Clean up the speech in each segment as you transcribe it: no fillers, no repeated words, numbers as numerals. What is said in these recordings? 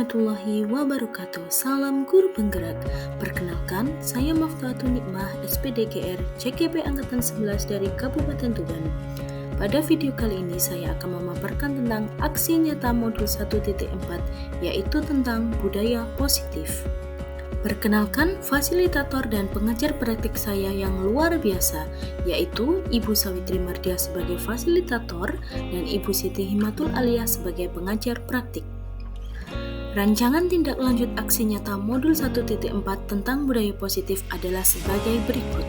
warahmatullahi wabarakatuh. Salam guru penggerak. Perkenalkan, saya Maftuhatun Nikmah, SPDGR, CGP Angkatan 11 dari Kabupaten Tuban. Pada video kali ini saya akan memaparkan tentang aksi nyata modul 1.4, yaitu tentang budaya positif. Perkenalkan fasilitator dan pengajar praktik saya yang luar biasa, yaitu Ibu Sawitri Mardia sebagai fasilitator dan Ibu Siti Himatul Aliyah sebagai pengajar praktik. Rancangan tindak lanjut aksi nyata modul 1.4 tentang budaya positif adalah sebagai berikut.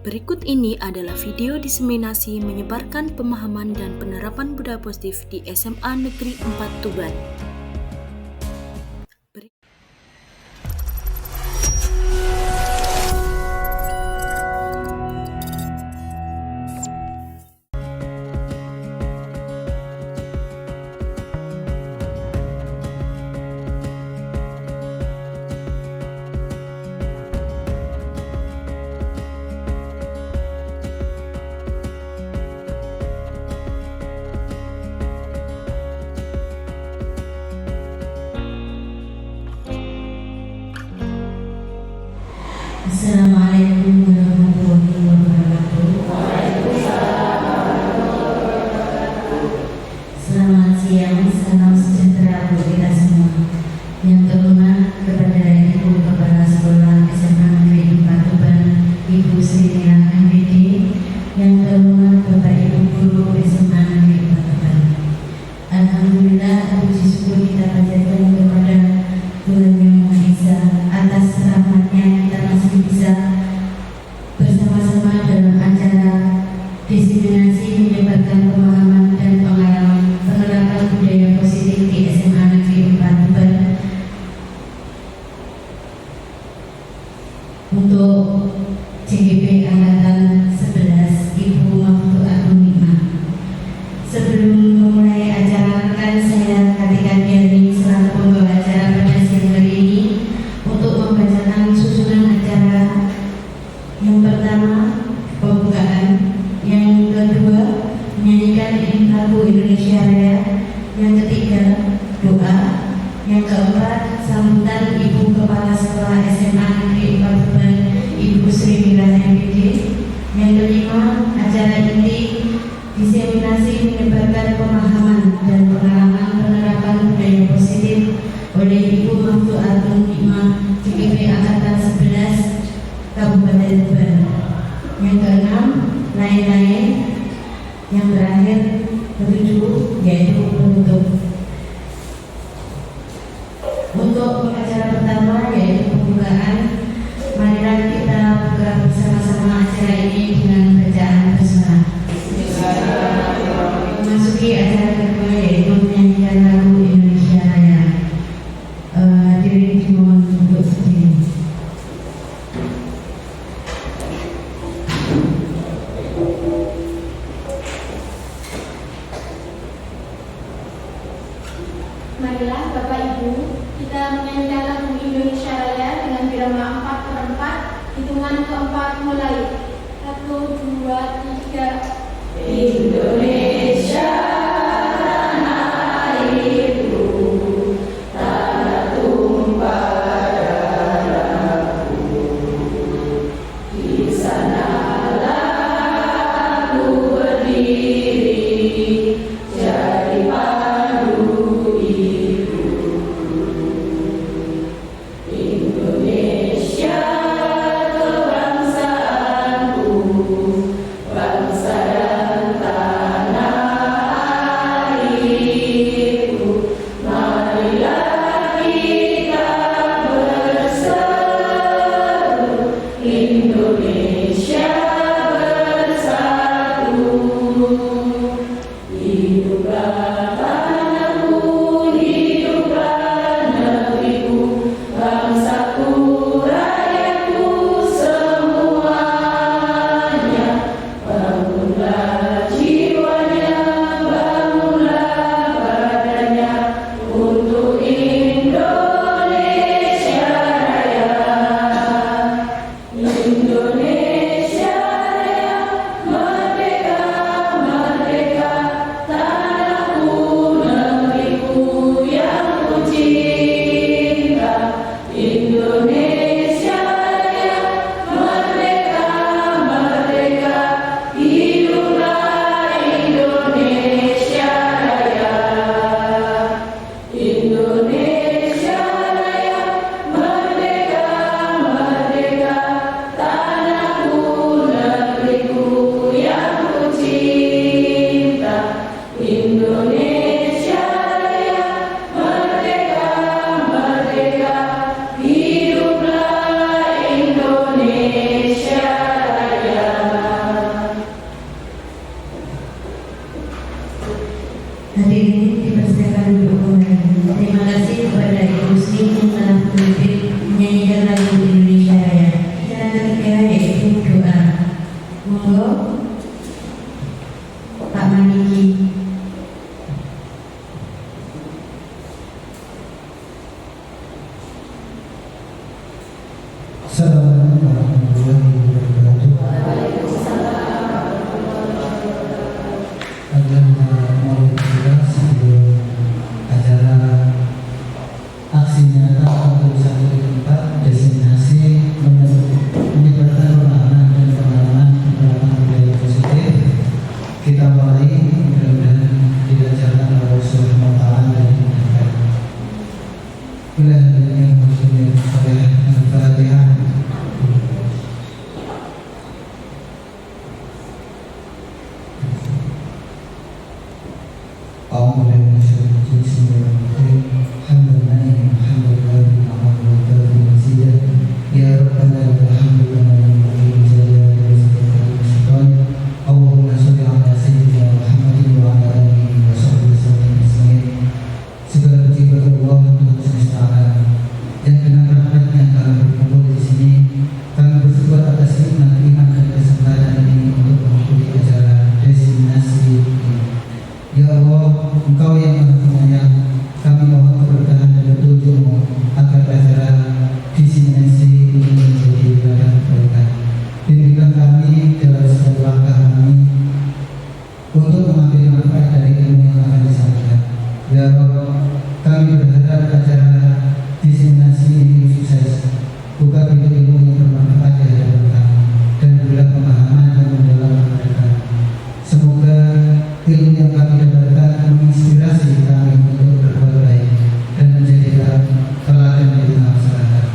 Berikut ini adalah video diseminasi menyebarkan pemahaman dan penerapan budaya positif di SMA Negeri 4 Tuban. Assalamualaikum warahmatullahi wabarakatuh. Selamat siang, salam sejahtera untuk kita semua. Yang terhormat kepada Ibu Kepala Sekolah SMA Negeri 4 Tuban, Ibu Sri Mirah MPD. Yang terhormat Bapak Ibu Guru SMA Negeri 4 Tuban. Alhamdulillah, puji syukur kita panjatkan kepada Tuhan Yang Maha Esa atas rahmatnya kita masih bisa bersama-sama dalam acara diseminasi menyebarkan pemahaman dan penerapan budaya positif di SMA Negeri 4 Tuban untuk CGP Angkatan 11 Ibu Maftuhatun Nikmah. Sebelum memulai acara, saya Kartika Diani selaku pembawa acara pada siang hari ini untuk membacakan susunan acara. Yang pertama, pembukaan. Yang kedua, menyanyikan lagu Indonesia Raya. Yang ketiga, doa. Yang keempat, sambutan Ibu Kepala Sekolah SMA Negeri 4 Tuban, Ibu Sri Mirah MPD. Yang kelima, acara inti diseminasi menyebarkan pemahaman dan pengalaman penerapan budaya positif oleh Ibu Maftuhatun Nikmah CGP Angkatan 11 Kabupaten Tuban. Yang keenam, lain-lain. Yang terakhir, ketujuh, yaitu penutup. Untuk acara pertama yaitu pembukaan, marilah kita buka bersama-sama acara ini dengan bacaan basmalah. Memasuki acara kedua yaitu menyanyikan lagu Indonesia Raya. Hadirin dimohon untuk berdiri. Marilah Bapak Ibu, kita menyanyikan lagu Indonesia Raya dengan birama 4/4, hitungan keempat mulai. 1, 2, 3. Indonesia tanah airku, tanah tumpah darahku. Di sanalah aku berdiri, jadi pandu ibu. Indonesia kebangsaanku, bangsa dan tanah Hadirin dipersilakan duduk kembali. Terima kasih kepada Ibu Sri yang telah menyanyikan lagu Indonesia Raya. Acara ketiga yaitu doa. Monggo Pak Maniki. Assalamualaikum warahmatullahi wabarakatuh. Sebelum acara aksi nyata untuk 1/4 destinasi menyebarkan pemahaman dan pengalaman budaya positif, kita mulai. Mudah-mudahan dilancarkan oleh Allah Subhanahu wa Ta'ala dan dimudahkan. Bila hadirin muslimin oleh Al-Fatihah. Engkau yang Maha Penyayang, kami mohon keberkahan dan petunjuk-Mu agar acara destinasi ini menjadi ladang kebaikan. Bimbingkan kami dalam setiap langkah kami untuk mengambil manfaat dari ilmu yang akan disampaikan. Ya Rabb, kami berharap acara destinasi ini sukses. Buka pintu ilmu yang bermanfaat di hadapan kami dan berilah pemahaman yang mendalam kepada kami. Semoga ilmu yang kami dapatkan menginspirasi kami untuk berbuat baik dan menjadikan teladan di tengah masyarakat.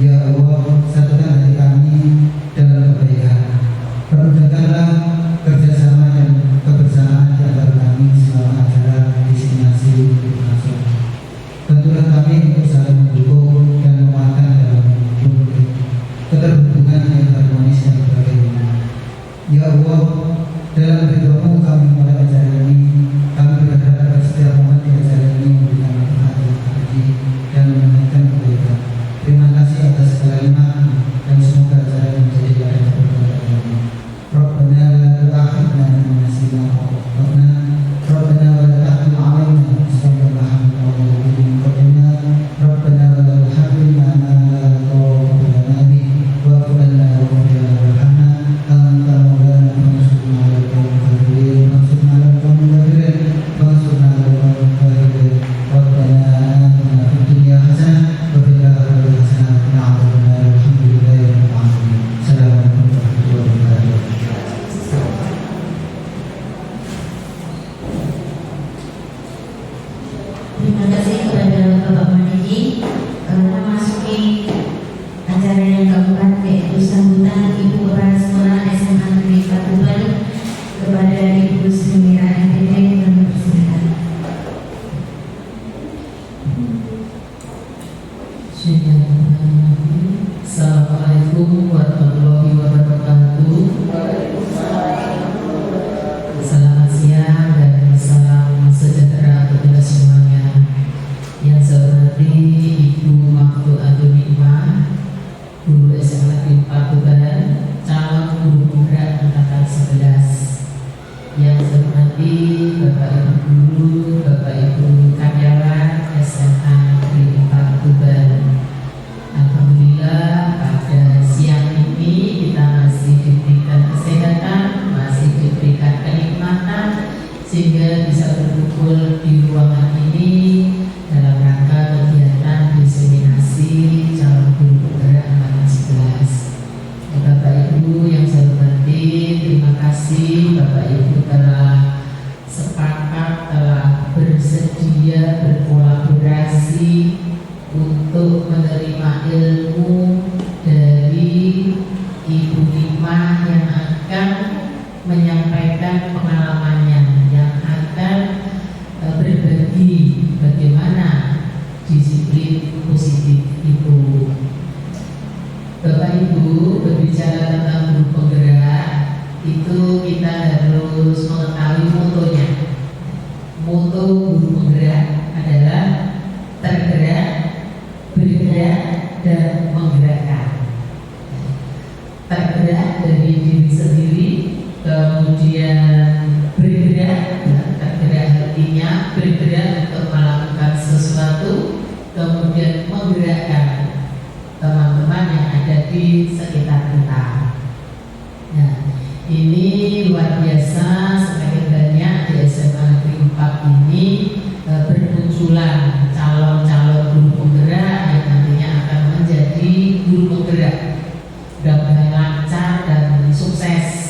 Ya Allah, satukan hati kami dalam kebaikan. Permudahkanlah kerjasama dan kebersamaan di antara kami selama acara destinasi berlangsung. Bantulah kami untuk saling mendukung dan menguatkan dalam keterhubungan yang harmonis dan berkelanjutan. Ya Allah, dalam ridho-Mu kami mulai acara ini. Kami berharap agar setiap momen di acara ini memberikan manfaat yang abadi dan meningkatkan kebaikan. Terima kasih atas segala nikmat dan semoga acara ini menjadi ladang berkah kami. Rabbana la tu'akhidna in nasina aw akhtana. Rabbana wa la tahmil 'alaina isran kama hamaltahu 'ala alladziina min qablina. Rabbana wa la tuhammilna ma la taqata lana bihi wa'fu 'anna waghfir lana warhamna anta maulana fansurna 'alal qawmil kafirin. semuanya bisa berkumpul di ruangan ini dalam rangka kegiatan diseminasi calon guru penggerak angkatan 11. Bapak Ibu yang saya hormati, terima kasih Bapak Ibu telah sepakat, telah bersedia berkolaborasi untuk menerima ilmu dari Ibu Limah yang akan menyampaikan pengalamannya, yang akan berbagi bagaimana disiplin positif itu. Bapak Ibu, berbicara tentang guru penggerak itu kita harus mengetahui motonya. Moto guru penggerak adalah tergerak, bergerak, dan menggerakkan. Tergerak dari diri sendiri, kemudian bergerak, tergerak artinya bergerak untuk melakukan sesuatu, kemudian menggerakkan teman-teman yang ada di sekitar kita. Nah, ini luar biasa, semakin banyak di SMA Negeri 4 ini bermunculan calon-calon guru penggerak yang nantinya akan menjadi guru penggerak. Mudah-mudahan lancar dan sukses.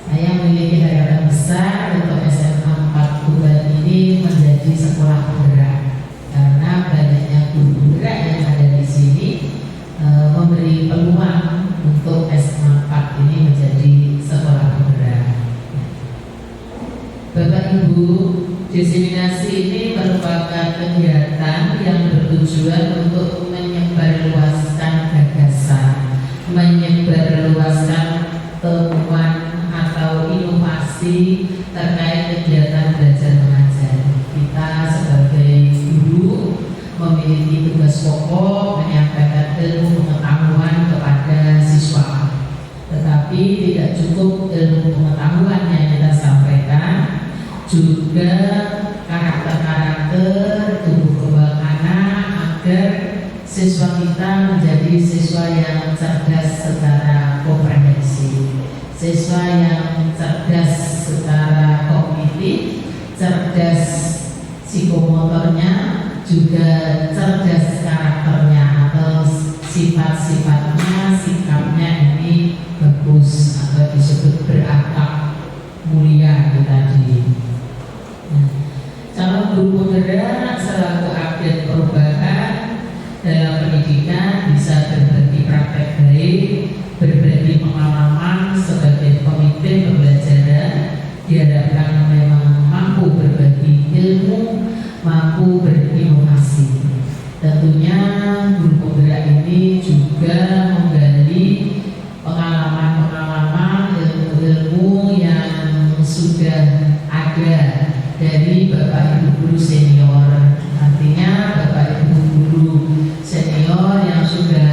Saya memiliki harapan besar untuk SMA 4 Tuban ini menjadi sekolah penggerak, karena banyaknya guru penggerak yang ada di sini memberi peluang untuk SMA 4 ini menjadi sekolah penggerak. Bapak Ibu, diseminasi ini merupakan kegiatan yang bertujuan untuk menyebarluaskan gagasan, menyebarluaskan temuan atau inovasi terkait kegiatan belajar mengajar. Kita sebagai guru memiliki tugas pokok menyampaikan ilmu pengetahuan kepada siswa. Tetapi tidak cukup ilmu pengetahuan yang kita sampaikan, juga karakter-karakter tumbuh kembang anak agar siswa kita menjadi siswa yang cerdas secara komprehensif, siswa yang cerdas secara kognitif, cerdas psikomotornya, juga cerdas karakternya atau sifat-sifatnya, sikapnya ini bagus atau disebut berakhlak mulia tadi. Calon guru penggerak selaku agen perubahan dalam pendidikan bisa berbagi praktek baik, berbagi pengalaman sebagai pemimpin pembelajaran, diharapkan memang mampu berbagi ilmu, mampu berinovasi. Tentunya guru penggerak ini juga menggali pengalaman-pengalaman, ilmu-ilmu yang sudah ada dari Bapak Ibu guru senior. Artinya Bapak Ibu guru senior yang sudah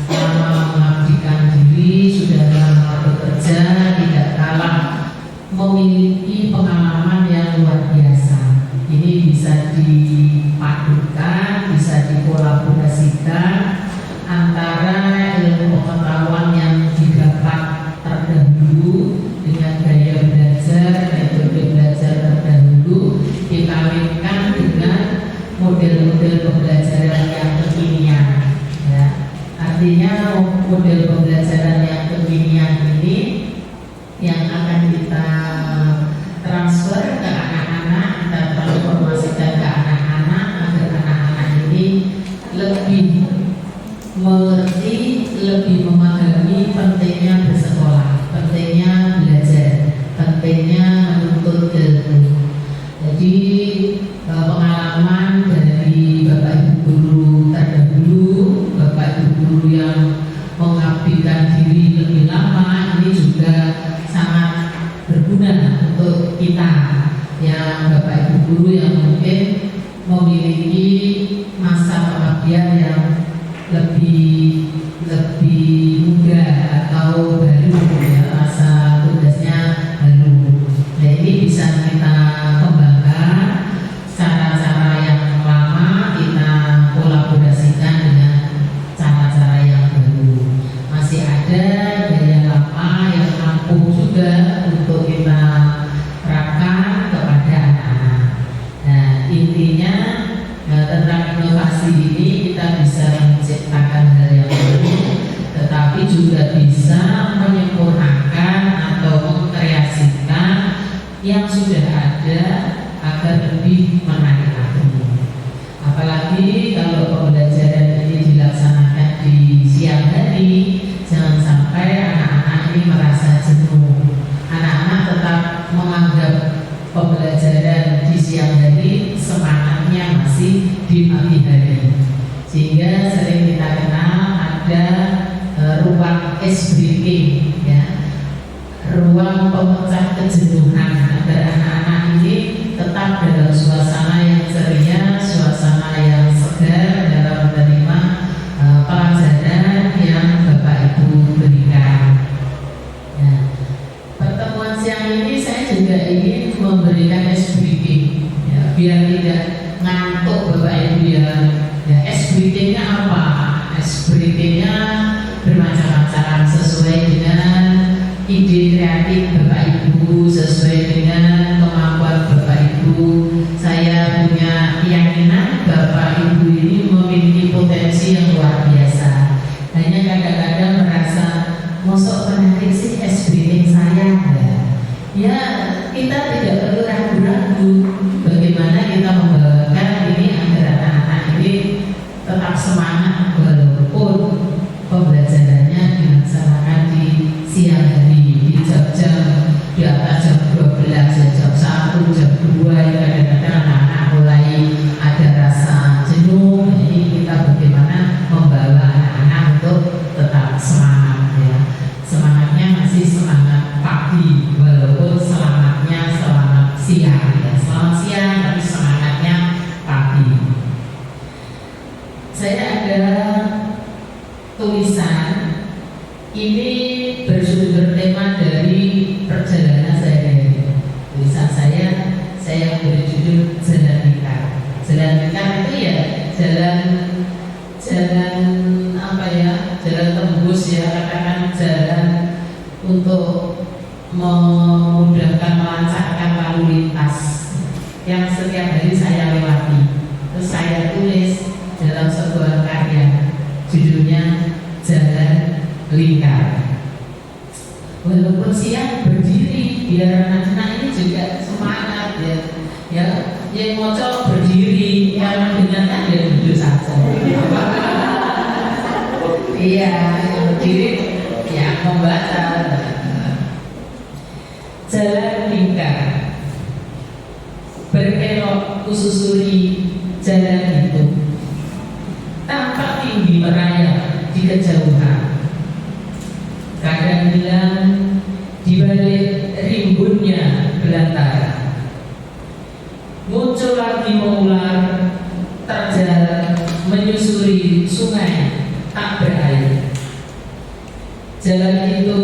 lama mengabdikan diri, sudah lama bekerja, tidak kalah memiliki pengalaman yang luar biasa. Ini bisa dipadukan, bisa dikolaborasikan antara ilmu pengetahuan yang didapat terdahulu dengan gaya belajar, metode belajar terdahulu, dikawinkan dengan model-model pembelajaran yang kekinian. Ya. Artinya model pembelajaran yang kekinian ini yang akan kita transfer ke anak-anak, kita transformasikan ke anak-anak agar anak-anak ini lebih mengerti, lebih memahami pentingnya bersekolah, pentingnya belajar, pentingnya menuntut ilmu. Jadi pengalaman dari Bapak Ibu guru terdahulu, Bapak Ibu guru yang mengabdikan diri lebih lama ini juga sangat berguna untuk kita yang Bapak Ibu guru yang mungkin memiliki masa pengabdian yang lebih muda atau baru, ya, masa tugasnya baru. Nah, ini bisa kita kembangkan cara-cara yang lama, kita kolaborasikan dengan cara-cara yang baru. Masih ada gaya lama yang ampuh juga untuk kita terapkan kepada sekali kalau pembelajaran ini dilaksanakan di siang hari, jangan sampai anak-anak ini merasa jenuh. Anak-anak tetap menganggap pembelajaran di siang hari semangatnya masih di pagi hari, sehingga sering kita kenal ada ruang ice breaking, ya, ruang pemecah kejenuhan agar anak-anak ini tetap dalam suasana yang ceria, suasana yang segar dalam menerima pelajaran yang Bapak Ibu berikan. Ya. Pertemuan siang ini saya juga ingin memberikan ice breaking, ya, biar tidak ngantuk Bapak Ibu ya. Ya, ice breaking-nya apa? Ice breaking-nya bermacam-macam sesuai dengan ide kreatif Bapak Ibu, sesuai dengan kemampuan Bapak Ibu. Saya punya keyakinan Bapak Ibu ini memiliki potensi yang luar biasa. Hanya kadang-kadang merasa mosok menarik sih ice breaking saya. Ya, kita tidak perlu ragu-ragu bagaimana kita membawakan ini agar anak-anak ini tetap semangat walaupun pembelajarannya dilaksanakan di siang hari, di jam-jam di atas jam 12, jam 1, jam 2, ya kadang-kadang anak-anak mulai ada rasa jenuh. Ini kita bagaimana membawa anak-anak untuk tetap semangat, ya. Semangatnya masih semangat pagi walaupun semangatnya semangat siang, ya. Selamat siang tapi semangatnya pagi. Saya ada tulisan ini bersumber tema dari perjalanan saya. Tulisan saya beri judul Jalan Lingkar. Jalan Lingkar itu ya jalan apa ya? Jalan tembus, ya, katakan jalan untuk memudahkan melancarkan lalu lintas yang setiap hari saya lewati. Terus saya tulis dalam sebuah karya, judulnya Jalan Lingkar. Walaupun siang berdiri biar anak-anak ini juga semangat, ya. Ya, yang ngocok berdiri, yang mendengarkan ya duduk saja. Iya, yang berdiri ya membaca. Jalan Lingkar. Berkelok kususuri jalan itu, tampak tinggi merayap di kejauhan. Kadang hilang di balik rimbunnya belantara. Muncul lagi mengular, terjal menyusuri sungai tak berair. Jalan itu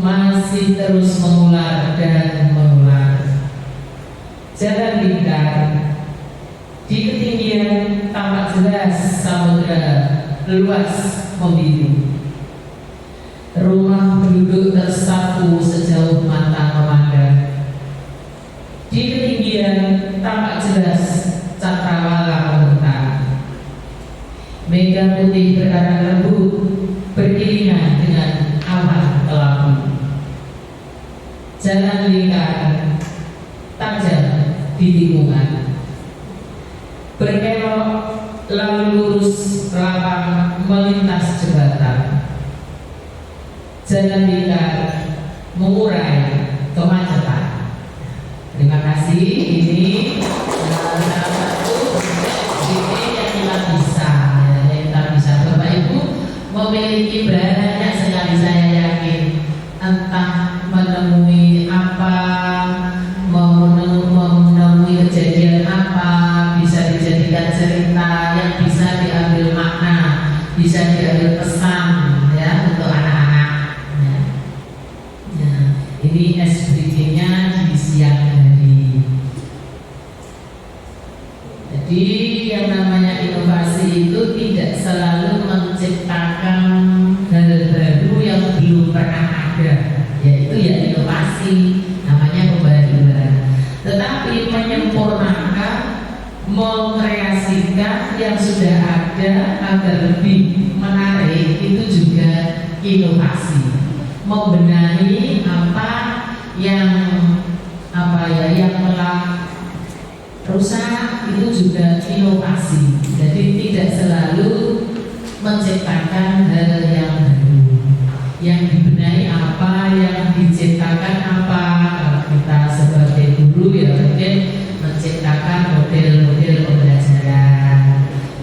masih terus mengular dan mengular. Jalan lingkar. Di ketinggian tampak jelas samudra luas membiru. Rumah penduduk tersapu sejauh mata memandang. Di ketinggian tampak jelas cakrawala membentang. Mega putih berkarang lembut beriringan dengan awan kelabu. Jalan lingkar tajam di tikungan. Berkelok lalu lurus lapang melintas jembatan. Jalan lingkar mengurai kemacetan. Terima kasih. Ini salah satu ide yang kita bisa, Bapak Ibu memiliki banyak sekali, saya yakin, entah menemui apa, menemui kejadian apa, bisa dijadikan cerita yang bisa diambil makna, bisa diambil pesan, ya, untuk anak-anak. Ini SBG-nya di siang hari. Jadi yang namanya inovasi itu tidak selalu menciptakan hal baru yang belum pernah ada, yaitu ya inovasi, namanya pembaruan. Tetapi menyempurnakan, mengkreasikan yang sudah ada agar lebih menarik, itu juga inovasi. Membenahi apa yang telah merusak itu juga inovasi. Jadi tidak selalu menciptakan hal yang baru. Yang dibenahi apa, yang diciptakan apa. Kalau kita sebagai guru ya mungkin menciptakan model-model pembelajaran,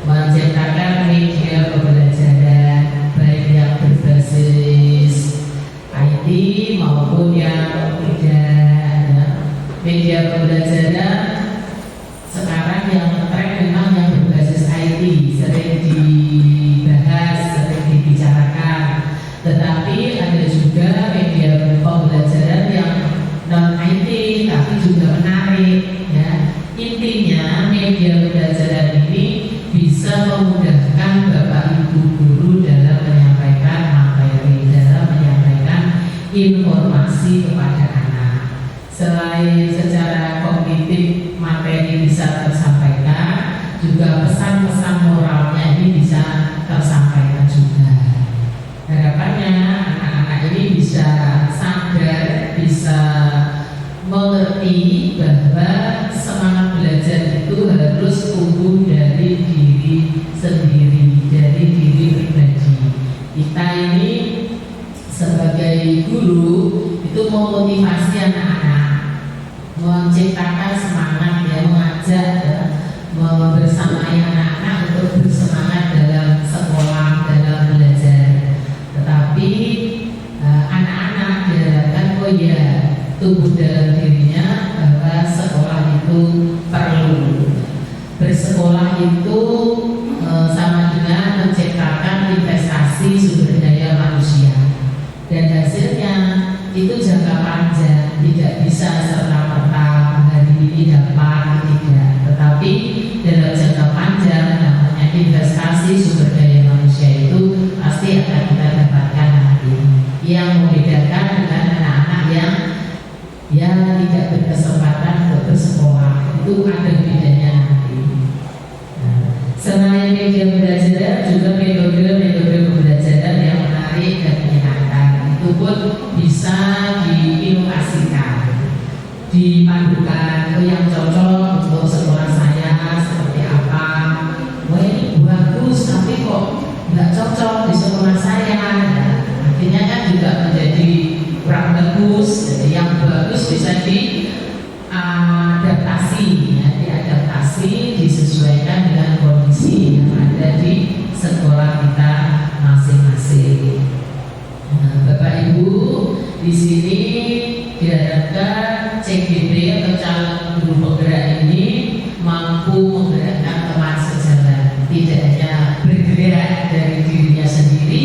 menciptakan media pembelajaran baik yang berbasis IT maupun yang tidak. Media pembelajaran sekarang yang tren memang yang berbasis IT sering dibahas, sering dibicarakan. Tetapi ada juga media pembelajaran yang non IT tapi juga menarik ya. Intinya media pembelajaran ini bisa memudahkan Bapak Ibu guru dalam menyampaikan materi, dalam menyampaikan informasi kepada anak. Selain secara kognitif materi bisa tersampaikan, juga pesan-pesan moralnya ini bisa tersampaikan juga. Harapannya anak-anak ini bisa sadar, bisa mengerti bahwa semangat belajar itu harus tumbuh dari diri sendiri, dari diri pribadi. Kita ini sebagai guru itu memotivasi anak-anak, menciptakan semangat ya, mengajak ya, membersamai anak-anak untuk bersemangat dalam sekolah, dalam belajar. Tetapi anak-anak diharapkan tumbuh dalam dirinya bahwa sekolah itu perlu. Bersekolah itu sama dengan menciptakan investasi sumber daya manusia, dan hasilnya itu jangka panjang, tidak bisa serta-merta hari ini dapat, tidak. Tetapi dalam jangka panjang namanya investasi sumber daya manusia itu pasti akan kita dapatkan nanti. Yang membedakan dengan anak-anak yang tidak berkesempatan untuk bersekolah itu ada bedanya nanti. Selain media pembelajaran, juga metode-metode pembelajaran yang menarik dan menyenangkan itu pun bisa diinovasikan, dipadukan yang cocok untuk sekolah saya seperti apa. Wah ini bagus, tapi kok nggak cocok di sekolah saya. Akhirnya kan juga menjadi kurang bagus. Jadi yang bagus bisa diadaptasi, ya, diadaptasi, disesuaikan dengan kondisi yang ada di sekolah kita masing-masing. Bapak Ibu, di sini diharapkan CGP atau calon guru penggerak ini mampu menggerakkan teman sejalan, tidak hanya bergerak dari dirinya sendiri,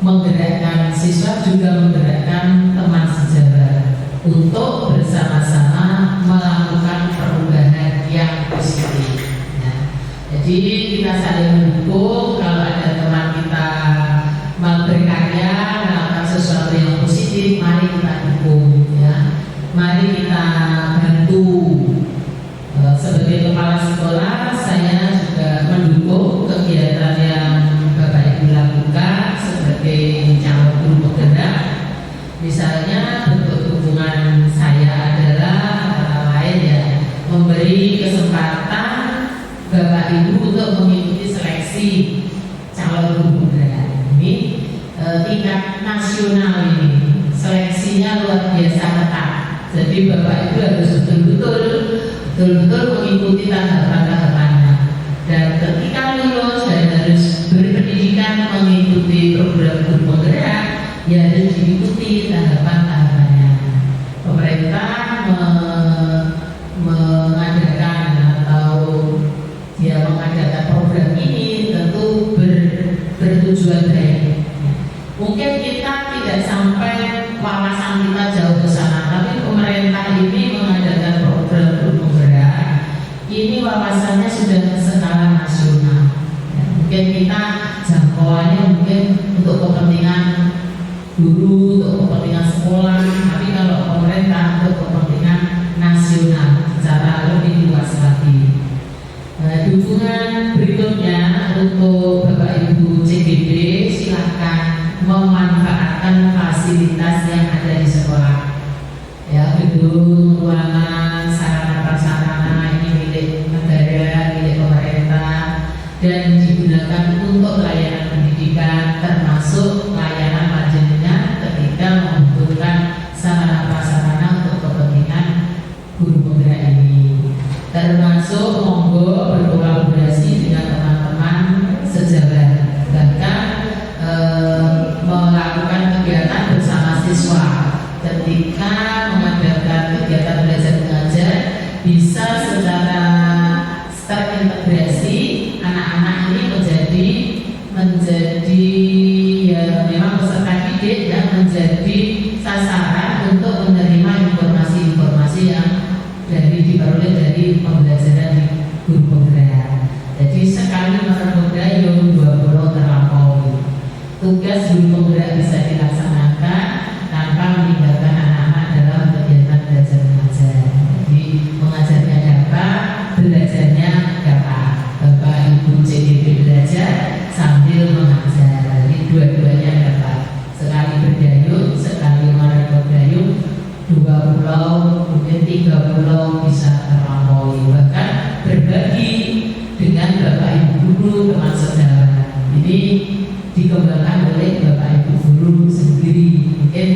menggerakkan siswa, juga menggerakkan teman sejalan untuk bersama-sama melakukan perubahan yang positif. Jadi kita saling mendukung. Kalau ada teman kita berkarya melakukan sesuatu yang positif, mari kita dukung ya. Mari kita bantu. Sebagai kepala sekolah, saya juga mendukung kegiatan yang Bapak Ibu lakukan sebagai calon guru penggerak. Misalnya bentuk dukungan saya adalah antara lain ya, memberi kesempatan Bapak Ibu untuk mengikuti seleksi calon guru penggerak. Ini tingkat nasional, ini seleksinya luar biasa ketat. Jadi Bapak Ibu harus betul-betul mengikuti tahapan-tahapannya, dan ketika lulus dan harus berpendidikan mengikuti program guru penggerak, ya harus diikuti tahapan-tahapannya. Pemerintah mengadakan atau dia mengadakan program ini tentu bertujuan baik. Mungkin kita tidak sampai wawasan kita jauh ke sana, tapi pemerintah ini mengadakan program guru penggerak ini wawasannya sudah skala nasional. Ya, mungkin kita jangkauannya mungkin untuk kepentingan guru, untuk kepentingan sekolah, tapi kalau pemerintah untuk kepentingan nasional secara lebih luas lagi. Dukungan berikutnya untuk Bapak Ibu CGP, silakan memanfaatkan fasilitas yang ada di sekolah. Ya, gedung, ruangan, sarana prasarana ini termasuk monggo berkolaborasi dengan teman-teman sejawat, bahkan melakukan kegiatan bersama siswa. Ketika mengadakan kegiatan belajar mengajar, bisa secara terintegrasi anak-anak ini menjadi ya memang peserta didik dan menjadi sasaran untuk menerima informasi-informasi yang diperoleh dari pembelajaran di guru penggerak. Jadi sekali merebut dayung, dua pulau terlampaui. Tugas guru penggerak bisa dilaksanakan tanpa meninggalkan anak-anak dalam kegiatan belajar mengajar. Jadi mengajarnya dapat, belajarnya dapat. Bapak Ibu CDP belajar sambil mengajar. Jadi dua-duanya dapat. Sekali berdayung, sekali merebut dayung, 2 pulau, mungkin 3 pulau bisa terlampaui. Bahkan berbagi dengan Bapak Ibu guru, teman saudara. Ini dikembangkan oleh Bapak Ibu guru sendiri. Mungkin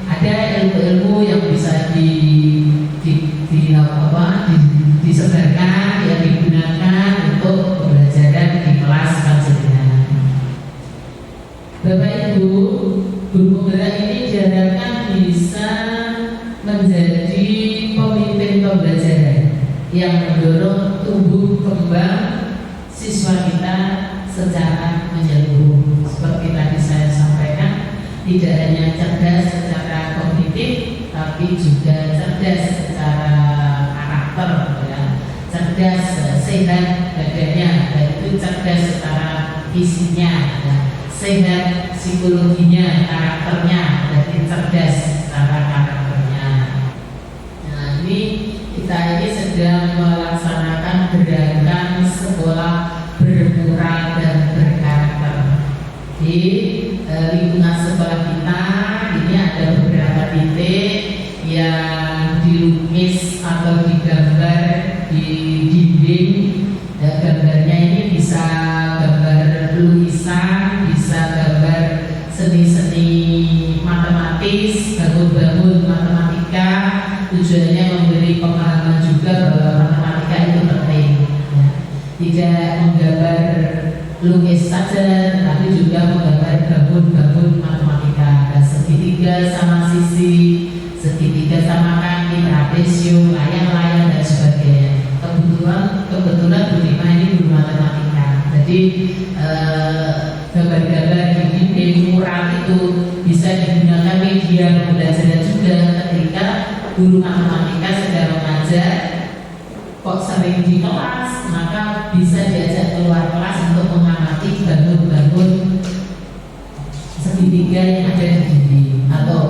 ada ilmu-ilmu yang bisa disebarkan, yang digunakan untuk pembelajaran di kelas panjenengan. Bapak Ibu, guru penggerak ini diharapkan bisa menjadi pemimpin pembelajaran yang mendorong tumbuh kembang siswa kita secara menyeluruh. Seperti tadi saya sampaikan, tidak hanya cerdas secara kognitif, tapi juga cerdas secara karakter, ya. Cerdas sehat badannya, yaitu cerdas secara fisiknya, ya. Sehat psikologinya, karakternya, jadi cerdas secara karakternya. Nah, ini kita ini sedang melaksanakan gerakan sekolah bermoral dan berkarakter. Di lingkungan sekolah kita ini ada beberapa titik yang dilukis atau digambar di dinding. Gambarnya ini bisa gambar lukisan, bisa gambar seni-seni matematis, bangun-bangun matematika. Tujuannya memberi pemahaman juga bahwa matematika itu penting, ya. Tidak menggambar lukis saja, tapi juga menggambar bangun-bangun matematika. Ada segitiga sama sisi, segitiga sama kaki, trapesium, layang-layang dan sebagainya. Kebetulan Bu Rima ini guru matematika. Jadi gambar-gambar di dinding mural itu bisa digunakan media pembelajaran juga ketika guru matematika sedang mengajar kok sering di kelas, maka bisa diajak keluar kelas untuk mengamati bangun-bangun segitiga yang ada di dinding atau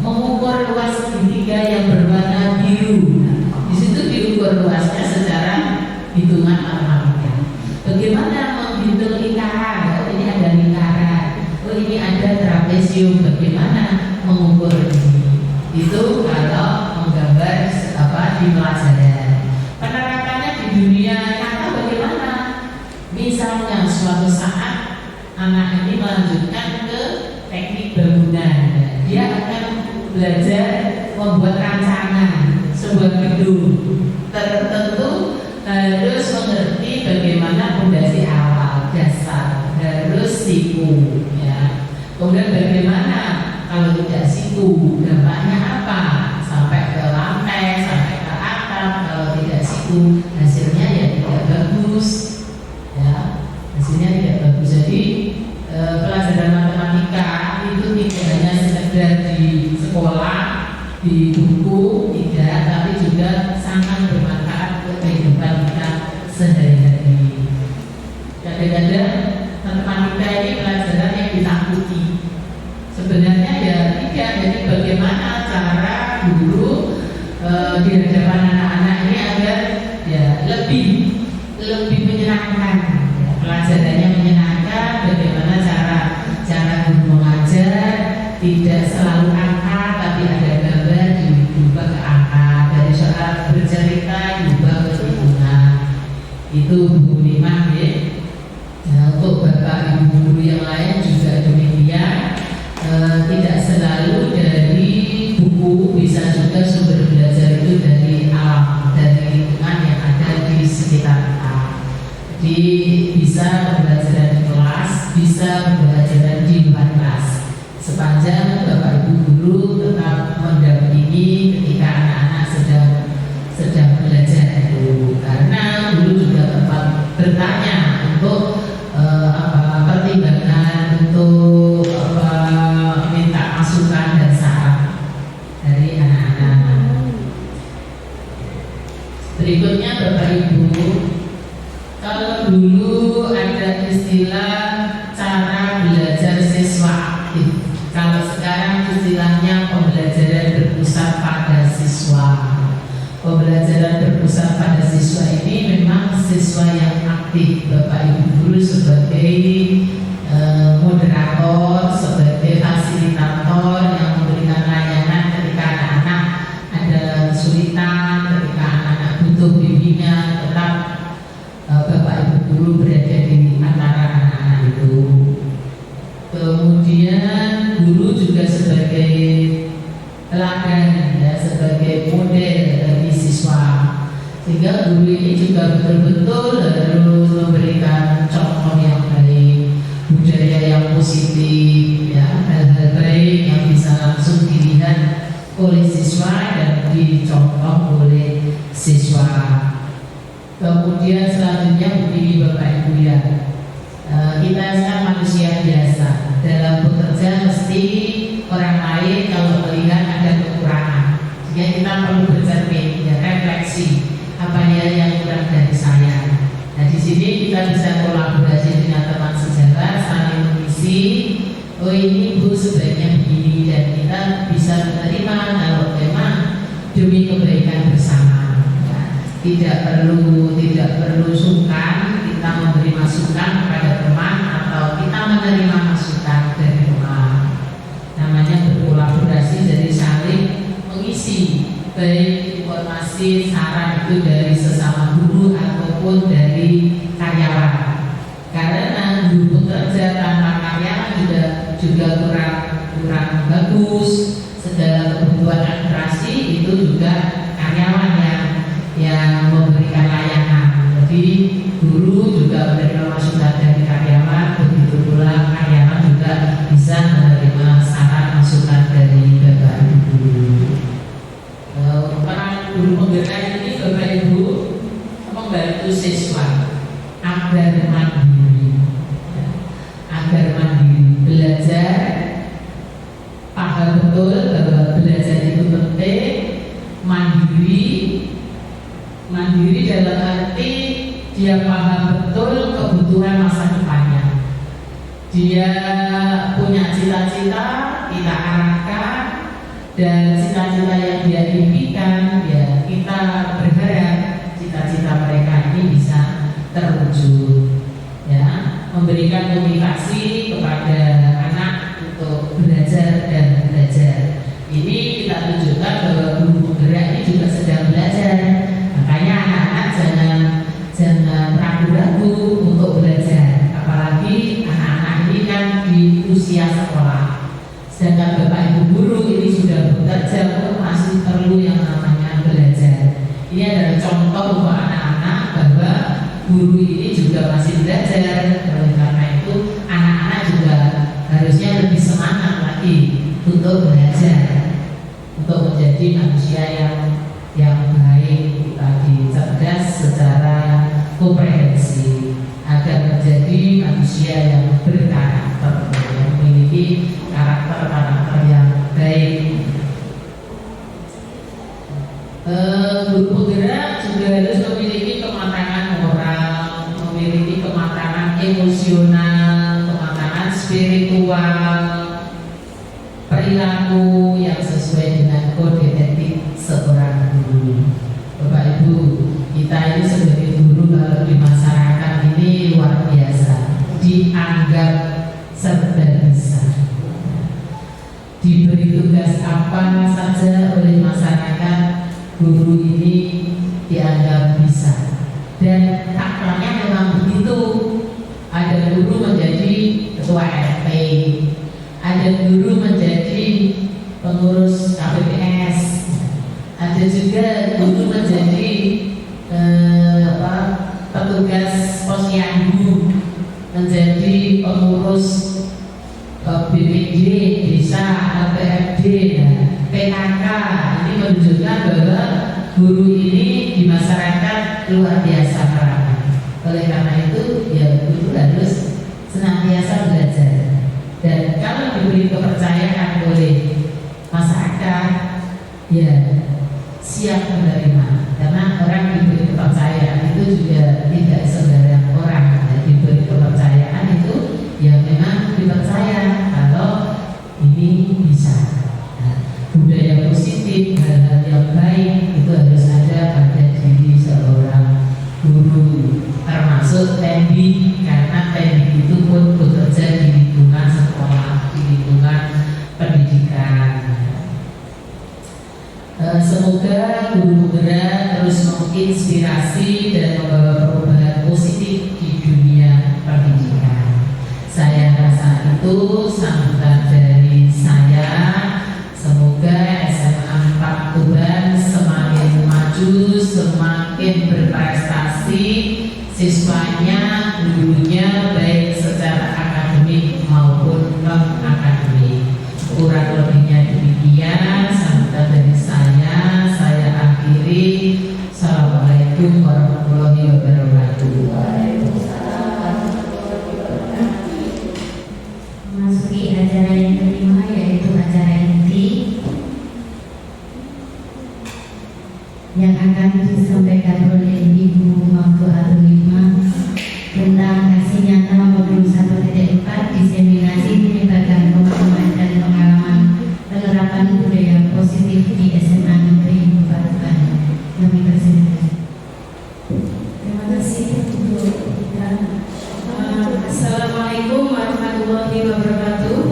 mengukur luas segitiga yang berwarna biru. Nah, di situ diukur luasnya secara hitungan matematika. Bagaimana menghitung lingkaran? Oh, ini ada lingkaran. Oh, ini ada trapesium. Bagaimana mengukur ini? Itu kalau menggambar di pelajaran. Penerapannya di dunia nyata bagaimana? Misalnya suatu saat anak ini melanjutkan ke teknik bangunan, dia akan belajar membuat rancangan sebuah gedung. Tentu harus mengerti bagaimana fondasi awal, dasar, harus siku, ya. Kemudian bagaimana kalau tidak siku, dampaknya apa? Sampai ke lantai, sampai ke atap. Kalau tidak siku, hasilnya ya tidak bagus, ya. Hasilnya tidak bagus. Jadi pelajaran matematika itu tidak hanya sekedar di sekolah, di buku, tidak, tapi juga sangat bermanfaat untuk kehidupan kita sehari-hari. Kadang-kadang matematika ini pelajaran yang ditakuti. Sebenarnya ya tidak. Jadi bagaimana cara guru di hadapan anak-anak ini agar ya lebih menyenangkan, ya, pelajarannya menyenangkan. Bagaimana cara guru mengajar tidak selalu angka, tapi ada gambar diubah ke angka, dari soal bercerita diubah ke hitungan. Itu Bu Rima, ya. Nah, untuk Bapak Ibu guru yang lain juga demikian. Tidak selalu dari buku, bisa juga sumber belajar itu dari alam, dari lingkungan yang ada bisa pembelajaran di luar kelas. Sepanjang Bapak Ibu guru tetap mendampingi ketika anak-anak sedang belajar itu, karena guru juga tempat bertanya untuk pertimbangan, untuk minta masukan dan saran dari anak-anak. Berikutnya Bapak Ibu, kalau dulu ada istilah cara belajar siswa aktif, kalau sekarang istilahnya pembelajaran berpusat pada siswa. Pembelajaran berpusat pada siswa ini memang siswa yang aktif. Bapak Ibu guru sebagai moderator, sebagai fasilitator yang memberikan layanan ketika anak-anak ada kesulitan, ketika anak-anak butuh bimbingan, tetap Bapak Ibu guru berada di antara anak-anak itu. Kemudian guru juga sebagai teladan, ya, sebagai model bagi siswa, sehingga guru ini juga betul-betul harus memberikan contoh yang baik, budaya yang positif, ya, hal-hal baik yang bisa langsung dilihat oleh siswa dan dicontoh oleh siswa. Kemudian selanjutnya begini Bapak Ibu ya, kita sekarang manusia biasa, dalam bekerja mesti orang lain kalau melihat ada kekurangan, sehingga kita perlu bercermin, ya, refleksi apa yang kurang dari saya. Nah di sini kita bisa kolaborasi dengan teman sejarah, saling mengisi. Oh ini Bu sebaiknya begini, dan kita bisa menerima kalau memang demi kebaikan bersama. Ya, tidak perlu sungkan kita memberi masukan kepada teman atau kita menerima masukan dari teman. Namanya berkolaborasi, jadi saling mengisi baik informasi, saran itu dari sesama guru ataupun dari karyawan. Karena guru bekerja tanpa karyawan juga kurang bagus. Segala kebutuhan administrasi itu juga karyawan yang memberikan layanan. Jadi guru juga menerima masukan dari karyawan, begitu pula karyawan juga bisa menerima saran masukan dari Bapak Ibu. Peran guru penggerak ini Bapak Ibu membantu siswa agar mandiri, belajar, paham betul bahwa belajar itu penting, mandiri dalam arti dia paham betul kebutuhan masa depannya. Dia punya cita-cita, kita arahkan, dan cita-cita yang dia impikan, ya kita berharap cita-cita mereka ini bisa terwujud. Ya, memberikan motivasi kepada anak untuk belajar dan belajar. Ini kita tunjukkan bahwa guru penggerak ini juga sedang belajar. Makanya anak-anak jangan ragu-ragu untuk belajar, apalagi anak-anak ini kan di usia sekolah. Sedangkan Bapak Ibu guru ini sudah bekerja, masih perlu yang namanya belajar. Ini adalah contoh untuk anak-anak bahwa guru ini juga masih belajar. Oleh karena itu anak-anak juga harusnya lebih semangat lagi untuk belajar, untuk menjadi manusia yang baik, tadi cerdas secara komprehensif, agar menjadi manusia yang berkarakter, yang memiliki karakter yang baik. Guru penggerak juga harus memiliki kematangan moral, memiliki kematangan emosional, kematangan spiritual, perilaku yang sesuai dengan kode etik seorang guru. Bapak Ibu, kita ini sebagai guru kalau di masyarakat ini luar biasa, dianggap serba bisa. Diberi tugas apa saja oleh masyarakat, guru ini dianggap bisa. Dan faktanya memang begitu. Ada guru menjadi ketua RT, ada guru menjadi pengurus KPPS, ada juga guru menjadi petugas posyandu, menjadi pengurus PKK. Ini menunjukkan bahwa guru ini di masyarakat luar biasa perannya. Oleh karena itu, ya guru harus senantiasa belajar. Dan kalau diberi kepercayaan oleh masyarakat, ya siap menerima. Karena orang diberi kepercayaan itu juga tidak sembarang orang. Jadi diberi kepercayaan itu ya memang dipercaya kalau ini bisa. Budaya positif, hal-hal yang baik itu harus ada pada diri seorang guru, termasuk teknik, karena teknik itu pun bekerja di lingkungan sekolah, di lingkungan pendidikan. Semoga guru penggerak terus menginspirasi dan membawa perubahan positif di dunia pendidikan. Saya rasa itu sambutan dari saya. Semoga SMA 4 Tuban semakin maju, semakin berprestasi, siswanya, gurunya baik secara akademik maupun non akademik. Kurang lebihnya demikian sambutan dari saya akhiri. Assalamualaikum warahmatullahi wabarakatuh. Memasuki acara yang kelima, yaitu acara inti yang akan disampaikan oleh Ibu Maftuhatul Hikmah tentang hasil nyata modul 1.4 diseminasi menyebarkan pemahaman dan pengalaman penerapan budaya positif di SMA Negeri 4 Tuban. Kami persilakan. Terima kasih untuk kita. Assalamualaikum warahmatullahi wabarakatuh.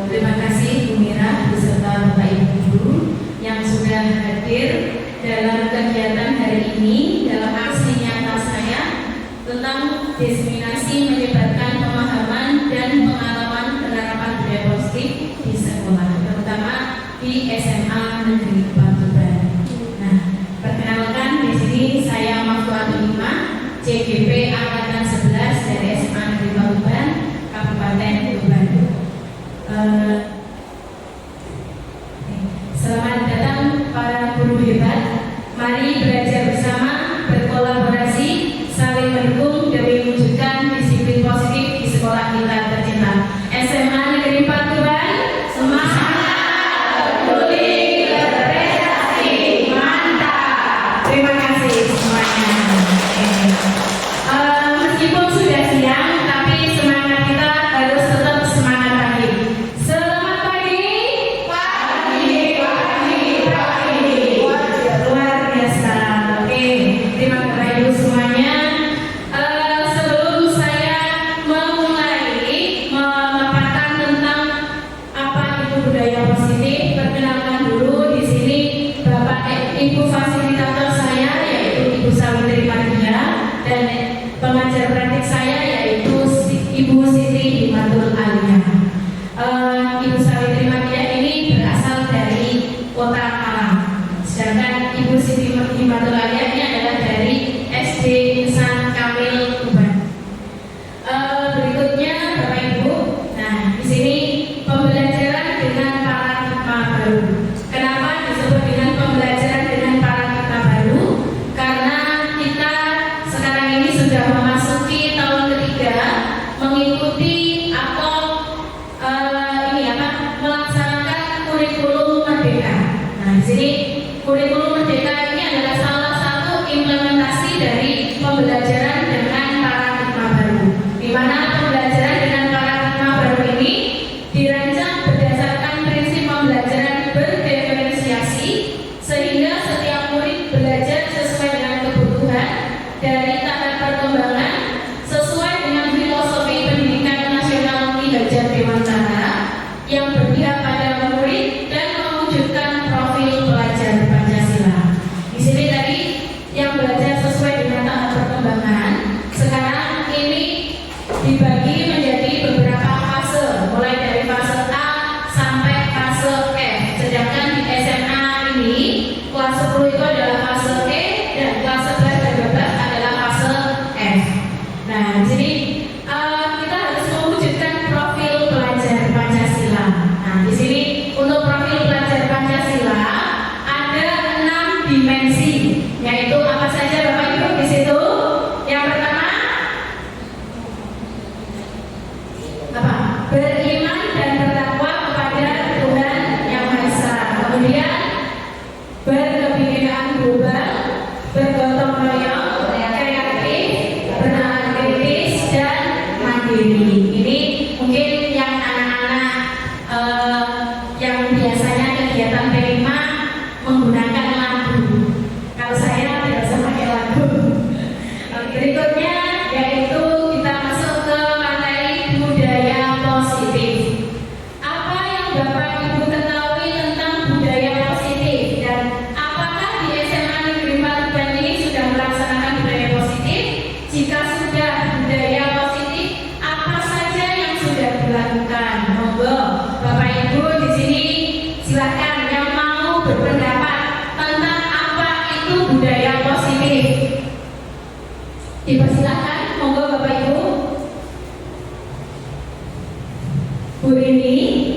Terima kasih Bu Mira beserta Bapak Ibu guru yang sudah hadir dalam kegiatan hari ini dalam aksi nyata saya tentang diseminasi menyebarkan pemahaman dan pengalaman penerapan budaya positif di sekolah, terutama di SMA Negeri 4 Tuban. Nah, perkenalkan di sini saya Maftuhatul Hikmah, CGP angkatan 11 dari SMA Negeri 4 Tuban, Kabupaten Tuban. Selamat datang para guru hebat. Mari belajar bersama, berkolaborasi, saling mendukung demi mewujudkan disiplin positif di sekolah kita tercinta. SMA Negeri 4 Tuban, semangat, peduli, berprestasi, mantap. Terima kasih semuanya. Meskipun sudah siang, tapi semangat kita harus tetap semangat pagi. Selamat pagi. Luar biasa. Oke, terima kasih Ibu semuanya. Sebelum saya memulai memaparkan tentang apa itu budaya positif, perkenalkan dulu di sini Bapak Ibu fasilitator saya yaitu Ibu Sawitri Madia dan pengajar praktik saya yaitu Ibu Siti Himatul Alia. Ibu Sawitri Madia ini berasal dari Kota Malang, sedangkan Ibu Siti Himatul Alia ini adalah dari SD Insan Kamil Tuban. Berikutnya Bapak Ibu, nah di sini pembelajaran dengan paradigma baru. Kenapa disebut dengan pembelajaran dengan paradigma baru? Karena kita sekarang ini sudah memasuki tahun ketiga mengikuti atau melaksanakan kurikulum merdeka. Nah di sini kurikulum merdeka ini adalah salah satu implementasi dari pembelajaran dengan paradigma baru, di mana pembelajaran dengan paradigma baru ini dirancang berdasarkan prinsip pembelajaran berdiferensiasi sehingga setiap murid belajar sesuai dengan kebutuhan dari tahap perkembangan sesuai dengan filosofi pendidikan nasional Ki Hajar Dewantara yang berpihak pada murid dan mewujudkan profil pelajar Pancasila. Di sini tadi yang belajar sesuai dengan tahap perkembangan, sekarang ini dibagi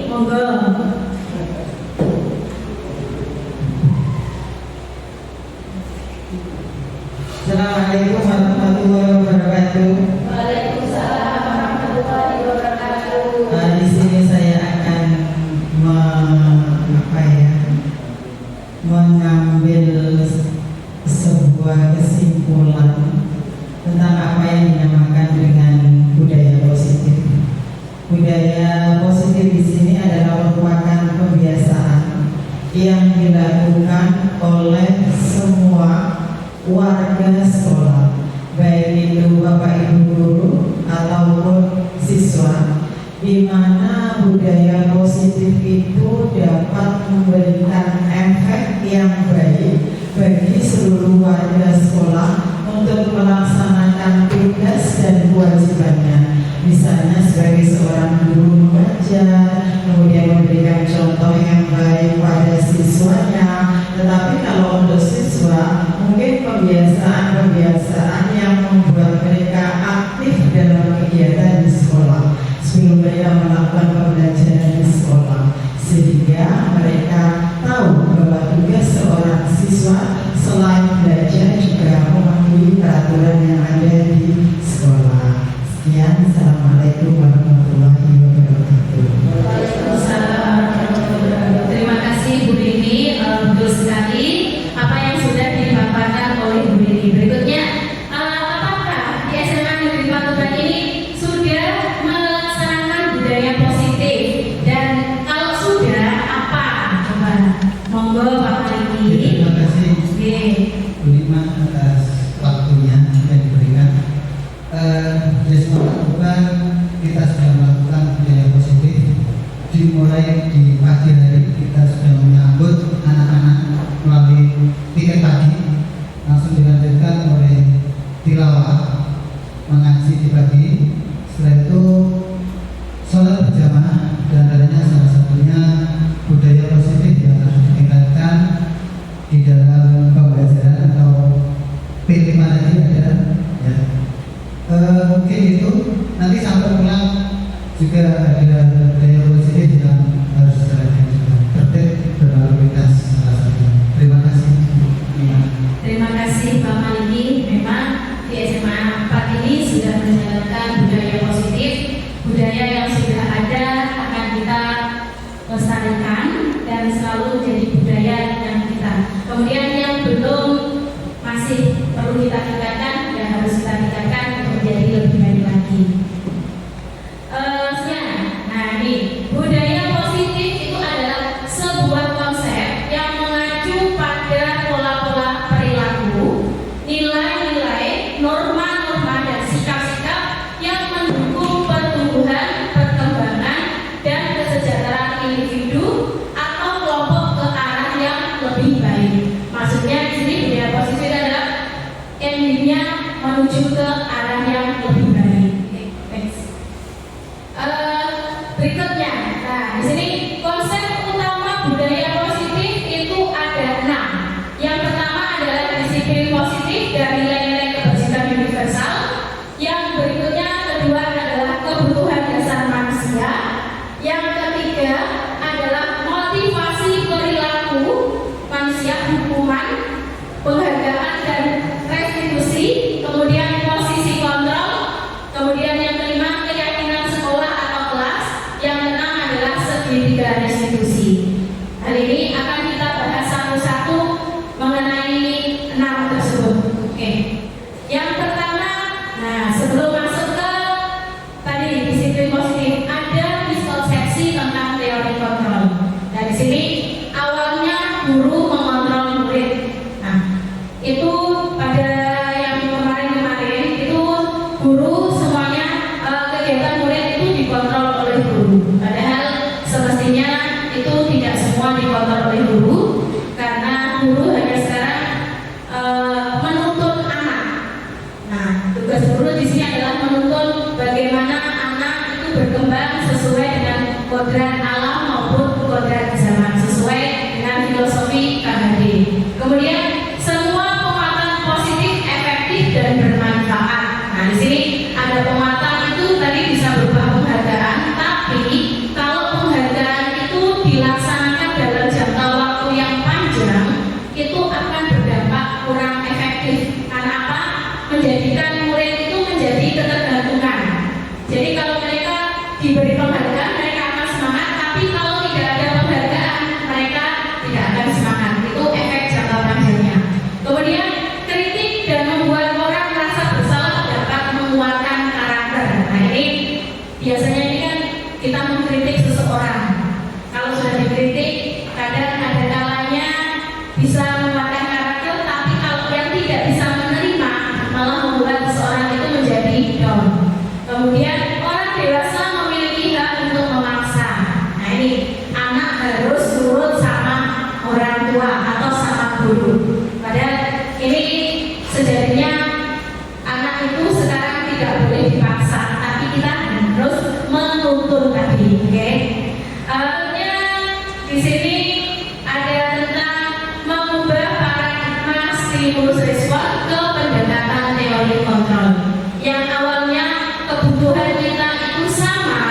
Monggo. Assalamualaikum warahmatullahi wabarakatuh. Waalaikumsalam warahmatullahi wabarakatuh. Di sini saya akan mengambil sebuah kesimpulan tentang apa yang dinamakan dengan budaya positif. Budaya positif di sini adalah merupakan kebiasaan yang dilakukan oleh semua warga sekolah, baik itu Bapak Ibu guru ataupun siswa, di mana budaya positif itu dapat memberikan efek yang baik bagi seluruh warga sekolah untuk melaksanakan tugas dan kewajibannya. Misalnya sebagai seorang guru mengajar, kemudian memberikan contoh yang baik pada siswanya. Tetapi kalau untuk siswa, mungkin kebiasaan-kebiasaan yang membuat mereka aktif dalam kegiatan di sekolah sebelum mereka melakukan pembelajaran di sekolah, sehingga mereka tahu bahwa tugas seorang siswa selain belajar juga mematuhi peraturan yang ada di sekolah. Sekian, assalamualaikum warahmatullahi wabarakatuh. Waalaikumsalam warahmatullahi wabarakatuh. Terima kasih Bu Dini, betul sekali apa yang sudah dipaparkan oleh Bu Dini. Berikutnya, apakah di SMA Negeri Patuban ini sudah melaksanakan budaya positif? Dan kalau sudah, apa? Coba, monggo Pak Maliki. Terima kasih Bu Lima atas waktunya yang diberikan. Di SMA Patuban kita sudah melakukan budaya positif. Dimulai di pagi hari kita sudah menyambut anak-anak melalui tiket pagi, langsung dilanjutkan oleh tilawah mengaji di pagi. Setelah itu sholat berjamaah, dan adanya salah satunya budaya positif yang harus ditingkatkan di dalam pembelajaran atau P5 tadi ada ya. Mungkin itu nanti sampai pulang juga ada budaya positif yang harus dijalankan juga, tertib berlalu lintas salah satunya. Terima kasih. Terima kasih Pak Maliki. Memang di SMA 4 ini sudah menjalankan budaya positif, budaya yang sudah ada akan kita lestarikan dan selalu jadi budaya yang kita. Kemudian yang belum masih perlu kita tingkatkan dan harus kita tingkatkan untuk menjadi lebih baik lagi. Nah ini budaya positif itu adalah sebuah konsep yang mengacu pada pola-pola perilaku, nilai-nilai, norma-norma dan sikap-sikap yang mendukung pertumbuhan, perkembangan dan kesejahteraan individu atau kelompok ke arah yang lebih baik. Maksudnya di sini budaya positif adalah endingnya menuju ke arah yang lebih baik. Berikutnya, nah di sini konsep utama budaya positif itu ada 6. Yang pertama adalah disiplin positif dan nilai-nilai kebersihan universal. Yang berikutnya kedua adalah kebutuhan dasar manusia. Yang ketiga adalah motivasi perilaku manusia, hukuman, penghargaan dan restitusi. Kemudian posisi kontrol. Kemudian yang kelima keyakinan sekolah atau kelas. Yang keenam adalah segitiga restitusi. Hal ini akan kita bahas satu-satu mengenai 6 tersebut. Oke. Yang pertama, nah sebelum masuk ke tadi disiplin positif, ada miskonsepsi tentang teori kontrol. Nah di sini awalnya guru mengontrol murid. Nah itu pada yang kemarin-kemarin itu guru semuanya kegiatan murid itu dikontrol oleh guru. Padahal semestinya itu tidak semua dikontrol oleh guru, karena guru hanya sekarang menuntun anak. Nah, tugas guru di sini adalah menuntun bagaimana anak itu berkembang sesuai dengan kodrat alam maupun kodrat zaman, sesuai dengan filosofi KHD. Kemudian semua penguatan positif, efektif dan bermanfaat. Nah, di sini ada penguatan itu tadi bisa berupa penghargaan, tapi kalau penghargaan orang tua atau sama guru. Padahal ini sejatinya anak itu sekarang tidak boleh dipaksa, tapi kita harus menuntun tadi, oke? Di sini ada tentang mengubah paradigma stimulus respon ke pendekatan teori kontrol. Yang awalnya kebutuhan kita itu sama,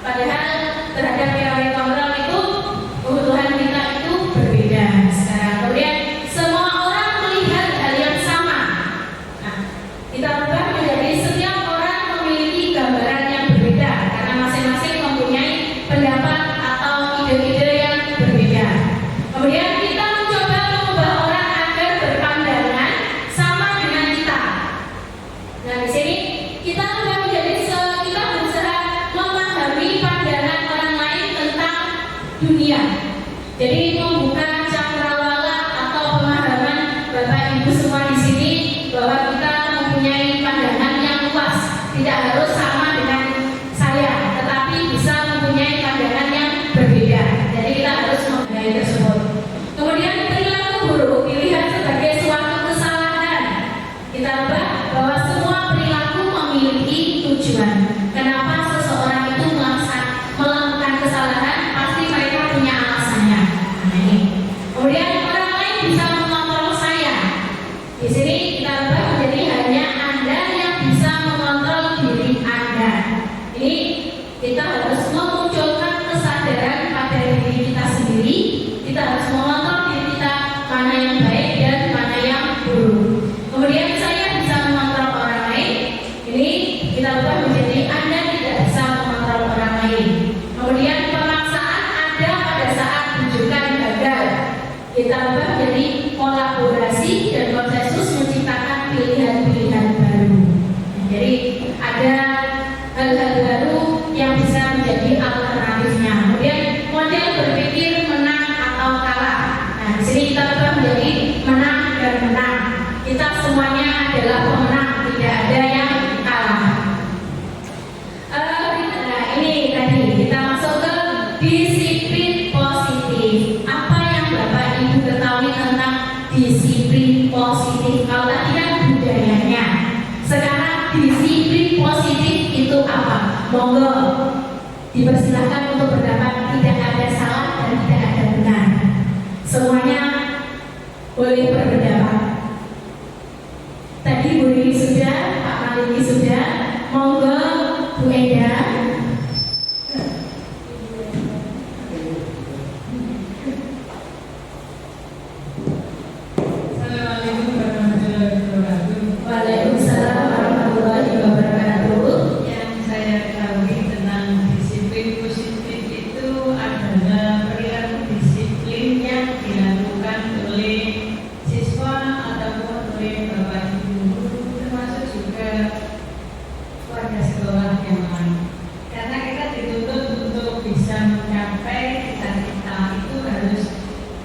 padahal terhadap teori kontrol itu kebutuhan kita itu berbeda. Sekarang kemudian semua orang melihat hal yang sama. Nah, kita ubah menjadi setiap orang memiliki gambaran yang berbeda karena masing-masing mempunyai pendapat atau ide-ide yang berbeda. Kemudian kita mencoba mengubah orang agar berpandangan sama dengan kita. Nah, di sini kita ubah menjadi kita berusaha memahami pandangan orang lain tentang dunia. Jadi membuka cakrawala atau pemahaman Bapak Ibu semua di sini bahwa kita mempunyai pandangan yang luas, tidak harus sama dengan saya, tetapi bisa mempunyai pandangan yang berbeda. Jadi kita harus menghargai tersebut. Kemudian perilaku buruk dilihat sebagai suatu kesalahan. Kita ubah bahwa semua perilaku memiliki tujuan. Kenapa seseorang itu melakukan kesalahan? Pasti mereka punya alasannya. Nah, ini. Kemudian orang lain bisa mengontrol saya. Di sini kita ubah menjadi hanya Anda yang bisa mengontrol diri Anda. Ini kita harus memunculkan kesadaran pada diri kita sendiri. Kita harus mengontrol diri kita mana yang baik dan mana yang buruk. Kemudian saya bisa mengontrol orang lain. Ini kita ubah menjadi Anda tidak bisa mengontrol orang lain. Kemudian pemaksaan ada pada saat rujukan gagal. Kita ubah menjadi kolaborasi dan konsensus menciptakan pilihan-pilihan baru. Jadi ada hal-hal baru yang bisa menjadi alternatifnya. Kemudian model berpikir menang atau kalah. Nah, di sini kita ubah menjadi menang dan menang. Kita semuanya adalah pemenang, tidak ada yang kalah. Nah, ini tadi kita masuk ke disiplin positif. Apa yang Bapak Ibu ketahui tentang disiplin positif? Kalau tadi kan budayanya, sekarang disiplin positif itu apa? Monggo dipersilakan untuk berpendapat. Tidak ada salah dan tidak ada benar. Semuanya boleh berpendapat. Tadi Bu Riri sudah, Pak Maliki sudah. Monggo Bu Eda. Assalamualaikum warahmatullahi wabarakatuh. Waalaikumsalam warahmatullahi wabarakatuh. Yang saya ketahui tentang disiplin positif itu adalah perilaku disiplin yang dilakukan oleh siswa ataupun oleh Bapak Ibu guru, termasuk juga warga sekolah yang lain. Karena kita dituntut untuk bisa mencapai cita-cita itu harus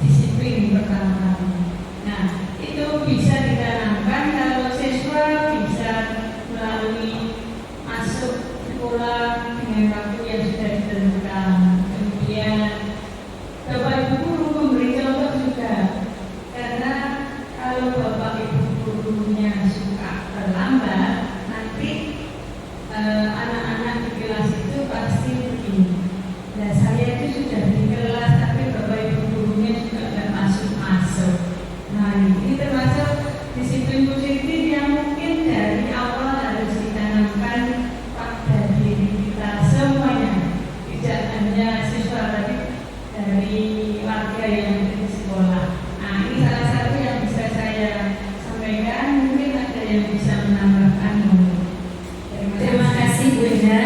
disiplin pertama. Nah, itu bisa ditanamkan kalau siswa bisa melalui masuk sekolah dengan waktu yang sudah ditentukan. Kemudian Bapak Ibu guru memberi contoh juga, karena kalau Bapak Ibu gurunya suka terlambat, nanti anak-anak di kelas itu pasti begini. Nah, saya itu sudah di kelas tapi Bapak Ibu gurunya juga nggak masuk-masuk. Nah, ini termasuk disiplin positif yang mungkin dari awal harus ditanamkan pada diri kita semuanya, tidak hanya siswa tapi dari warga yang ada di sekolah. Nah, ini salah satu yang bisa saya sampaikan. Mungkin ada yang bisa menambahkan. Terima kasih Bu Eda.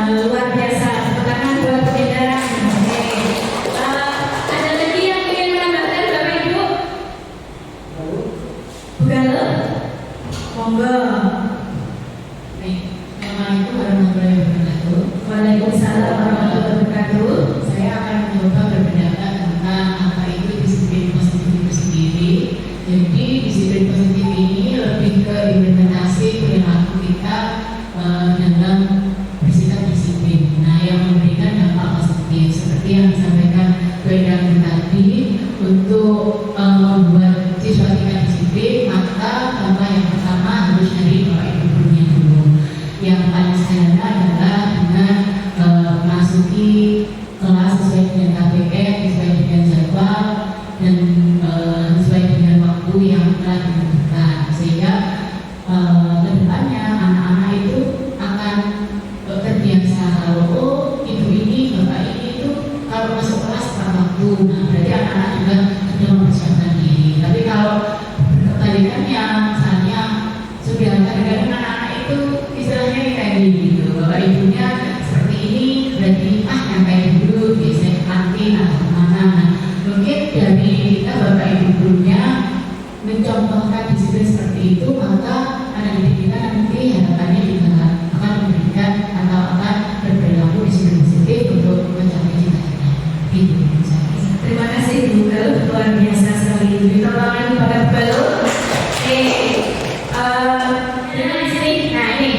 Luar biasa. Tepuk tangan buat Bu Eda. Oke. Ada lagi yang ingin menambahkan Bapak Ibu? Bukan? Monggo. Assalamualaikum warahmatullahi wabarakatuh. Waalaikumsalam warahmatullahi wabarakatuh. Saya akan mencoba berpendapat tentang apa itu disiplin positif itu sendiri. Jadi disiplin positif ini lebih ke implementasi perilaku kita dalam bersikap disiplin. Nah, yang memberikan dampak positif seperti yang disampaikan Bu Eda tadi, untuk membuat siswa kita disiplin, maka langkah yang pertama harus dari Bapak Ibu gurunya dulu. Yang paling sederhana adalah dengan masuki kelas sesuai dengan KPM, sesuai dengan jadwal, dan sesuai dengan waktu yang telah ditentukan, sehingga kedepannya anak-anak itu akan terbiasa kalau ibu ini, bapak ini itu kalau masuk kelas tepat waktu. Nah, berarti anak-anak juga sudah mempersiapkan diri. Tapi kalau kebalikannya, misalnya sudah kadang-kadang anak-anak itu istilahnya kayak gini gitu, bapak ibunya seperti ini, berarti yang kayak dulu biasanya kantin atau kemana. Nah, mungkin dari kita bapak ibu gurunya mencontohkan disiplin seperti itu, maka anak didik kita nanti harapannya juga akan memberikan atau akan berperilaku disiplin positif untuk mencapai cita-cita. Itu Terima kasih Bu Galuh, luar biasa sekali. Beri tolongan kepada Bu Galuh. Dengan di sini, nah ini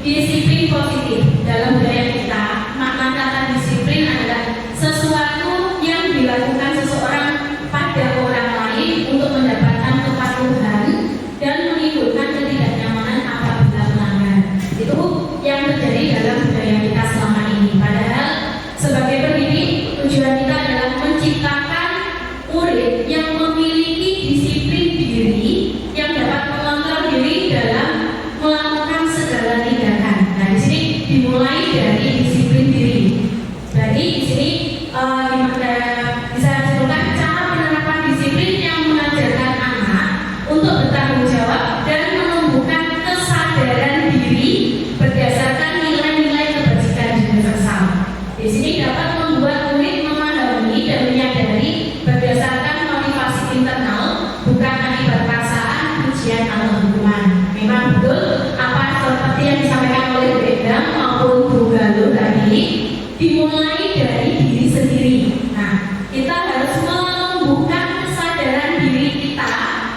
disiplin positif dalam budaya kita. Makna kata disiplin adalah sesuatu yang dilakukan seseorang pada orang lain untuk mendapatkan kepatuhan dan menimbulkan ketidaknyamanan apabila melanggar. Itu yang terjadi dalam budaya kita selama ini. Padahal sebagai pendidik, tujuan kita adalah menciptakan murid yang memiliki disiplin diri, yang dapat mengontrol diri dalam melakukan segala tindakan. Nah, di sini dimulai dari disiplin diri. Berarti di sini bisa disebutkan cara penerapan disiplin yang mengajarkan anak untuk bertanggung jawab dan menumbuhkan kesadaran diri berdasarkan nilai-nilai kebajikan universal. Di sini dapat membuat murid memahami dan menyadari berdasarkan motivasi internal, bukan akibat perasaan, pujian atau hukuman. Memang betul apa seperti yang disampaikan oleh Bu Endang maupun Bu Galuh tadi, dimulai dari diri sendiri. Nah, kita harus menumbuhkan kesadaran diri kita,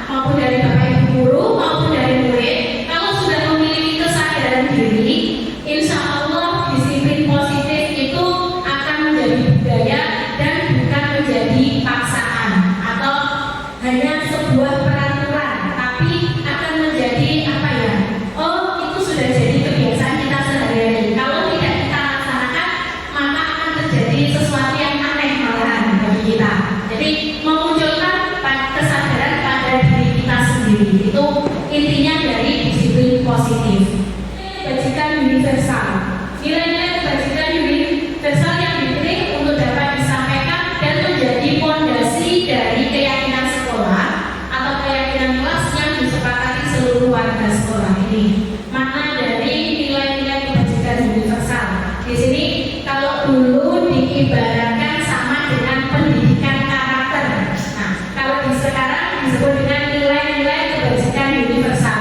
maupun dari Bapak Ibu guru maupun dari murid. Kalau sudah memiliki kesadaran diri, insya Allah disiplin positif itu akan menjadi budaya dan bukan menjadi paksaan atau hanya sebuah peraturan, tapi akan menjadi apa ya? Oh, itu sudah jadi kebiasaan kita sehari-hari. Kalau tidak kita laksanakan, maka akan terjadi sesuatu yang aneh malahan bagi kita. Jadi memunculkan kesadaran pada diri kita sendiri, itu intinya dari disiplin positif. Kebajikan universal, nilai-nilai kebajikan universal yang dipilih untuk dapat disampaikan dan menjadi fondasi dari keyakinan sekolah atau keyakinan kelas yang disepakati seluruh warga sekolah ini. Makna dari nilai-nilai kebajikan universal di sini kalau dulu diibaratkan sama dengan pendidikan karakter. Nah, kalau di sekarang disebut dengan nilai-nilai kebajikan universal.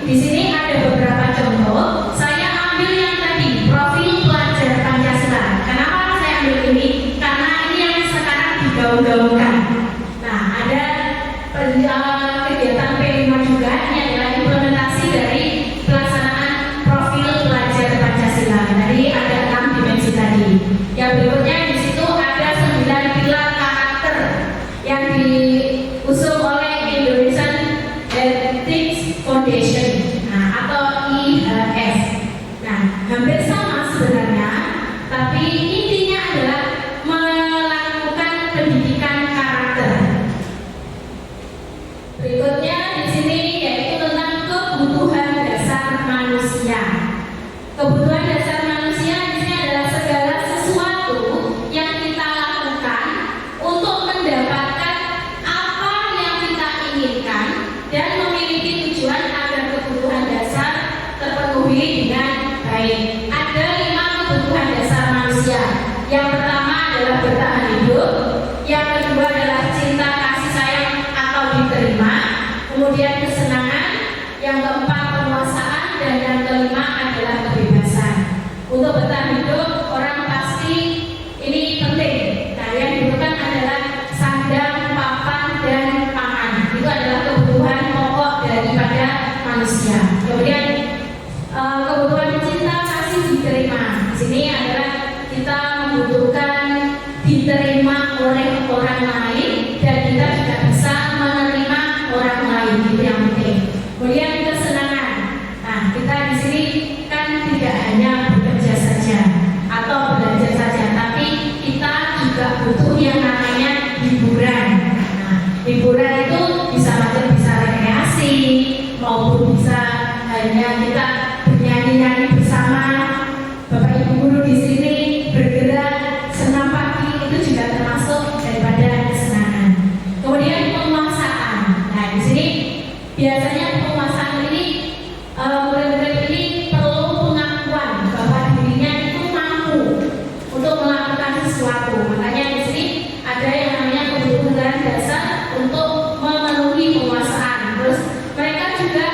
Di sini ada beberapa contoh. Saya ambil yang tadi, profil pelajar Pancasila. Kenapa saya ambil ini? Karena ini yang sekarang digaung-gaungkan. Nah, ada kegiatan P5 juga, ini adalah implementasi dari pelaksanaan profil pelajar Pancasila. Tadi ada 6 dimensi tadi. Yang berikutnya di situ ada 9 pilar karakter yang diusung oleh Indonesian Ethics Foundation, atau IHF. Nah, hampir sama sebenarnya, tapi intinya adalah melakukan pendidikan karakter. Berikutnya di sini yaitu tentang kebutuhan dasar manusia. Kebutuhan dasar manusia di sini adalah segala sesuatu yang kita lakukan untuk mendapatkan apa yang kita inginkan dan memiliki tujuan agar kebutuhan dasar terpenuhi dengan baik. Ada 5 kebutuhan dasar manusia. Yang pertama adalah bertahan hidup, yang kedua adalah cinta kasih sayang atau diterima, kemudian kesenangan, yang keempat penguasaan, dan yang kelima adalah kebebasan. Untuk bertahan hidup, orang pasti ini penting. Nah, yang dibutuhkan adalah sandang, papan, dan pangan. Itu adalah kebutuhan pokok daripada manusia. Kemudian kebutuhan cinta kasih diterima. Di sini adalah kita membutuhkan diterima oleh orang lain dan kita butuh yang namanya hiburan. Nah, hiburan itu bisa macam bisa rekreasi maupun bisa hanya kita bernyanyi-nyanyi bersama. Bapak Ibu guru di sini bergerak senam pagi itu juga termasuk daripada kesenangan. Kemudian penguasaan. Nah, di sini biasanya penguasaan ini murid-murid ini perlu pengakuan bahwa dirinya itu mampu untuk melakukan sesuatu. Makanya di sini ada yang namanya kebutuhan dasar untuk memenuhi penguasaan. Terus mereka juga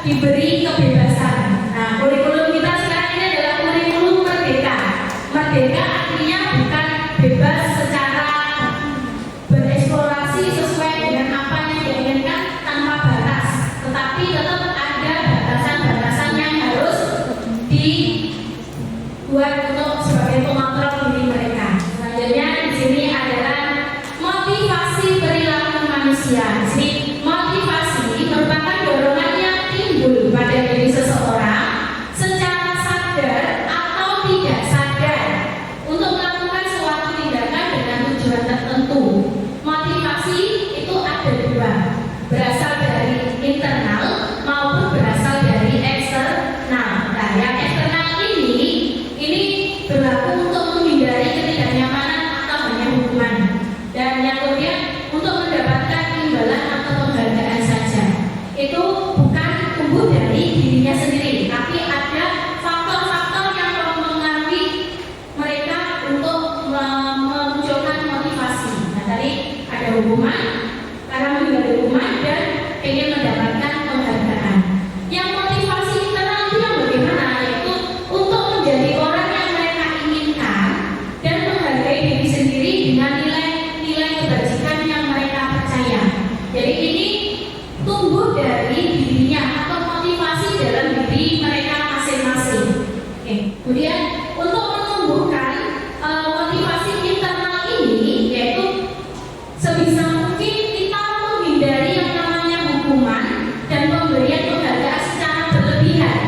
diberi kebebasan. Nah, kurikulum kita sekarang ini adalah kurikulum merdeka. Merdeka artinya bukan bebas secara bereksplorasi sesuai dengan apa yang diinginkan tanpa batas, tetapi tetap ada batasan-batasan yang harus dibuat untuk sebagai pengontrol diri mereka. Selanjutnya di sini adalah motivasi perilaku manusia. Di sini motivasi merupakan dorongan yang timbul pada diri seseorang secara sadar atau tidak sadar untuk melakukan suatu tindakan dengan tujuan tertentu. Motivasi itu ada dua, berasal dari internal maupun berasal dari eksternal. Nah, yang eksternal ini berlaku untuk menghindari ketidaknyamanan atau hanya hukuman, dan yang kemudian untuk mendapatkan imbalan atau penghargaan saja. Itu bukan tumbuh dari dirinya sendiri, tapi ada faktor-faktor yang mempengaruhi mereka untuk memunculkan motivasi. Nah, tadi ada hukuman, karena menghindari hukuman dan ingin mendapatkan penghargaan. Yang motivasi internal itu yang bagaimana? Yaitu untuk menjadi orang yang mereka inginkan dan menghargai diri sendiri dengan nilai-nilai kebajikan yang mereka percaya. Jadi ini tumbuh dari dirinya atau motivasi dalam diri mereka masing-masing. Oke. Kemudian untuk menumbuhkan motivasi internal ini, yaitu sebisa mungkin kita menghindari yang namanya hukuman dan pemberian penghargaan secara berlebihan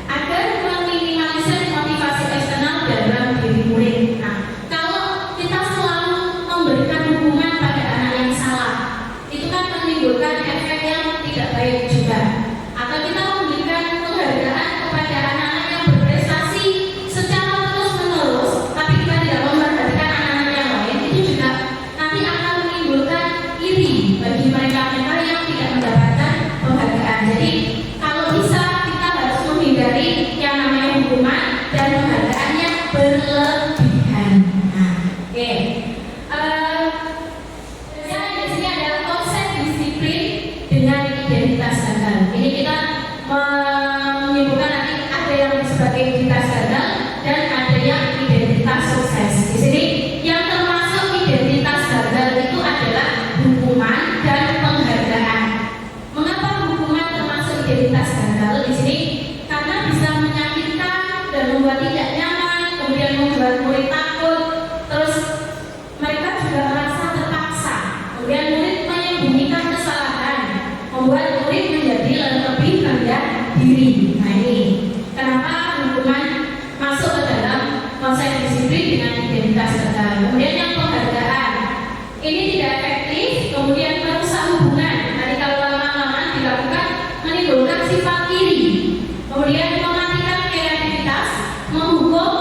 agar meminimalisir motivasi eksternal dalam diri murid. Nah, kalau kita selalu memberikan hukuman pada anak yang salah, itu kan menimbulkan efek yang tidak baik juga. Atau kita memberikan penghargaan kepada anak-anak yang berprestasi secara terus-menerus, tapi kita tidak memperhatikan anak-anak yang lain, itu juga nanti akan menimbulkan iri bagi mereka-mereka yang tidak mendapatkan penghargaan. Jadi kalau bisa kita harus menghindari yang namanya hukuman dan penghargaan yang berlebihan. Nah, oke. Dan di sini adalah konsep disiplin dengan identitas gagal. Ini kita menyimpulkan nanti ada yang sebagai identitas gagal dan ada yang identitas sukses. Di sini yang termasuk identitas gagal itu adalah hukuman dan penghargaan. Mengapa hukuman termasuk identitas gagal? Di sini karena bisa menyakitkan dan membuat tidak nyaman, kemudian membuat murid takut, terus mereka juga merasa terpaksa. Kemudian murid menyembunyikan kesalahan, membuat murid menjadi lebih rendah diri. Nah, ini kenapa hukuman masuk ke dalam konsep disiplin dengan identitas gagal. Kemudian yang penghargaan ini tidak efektif, kemudian merusak hubungan. Tadi kalau lama-lama dilakukan menimbulkan sifat iri, kemudian mematikan kreativitas, menghukum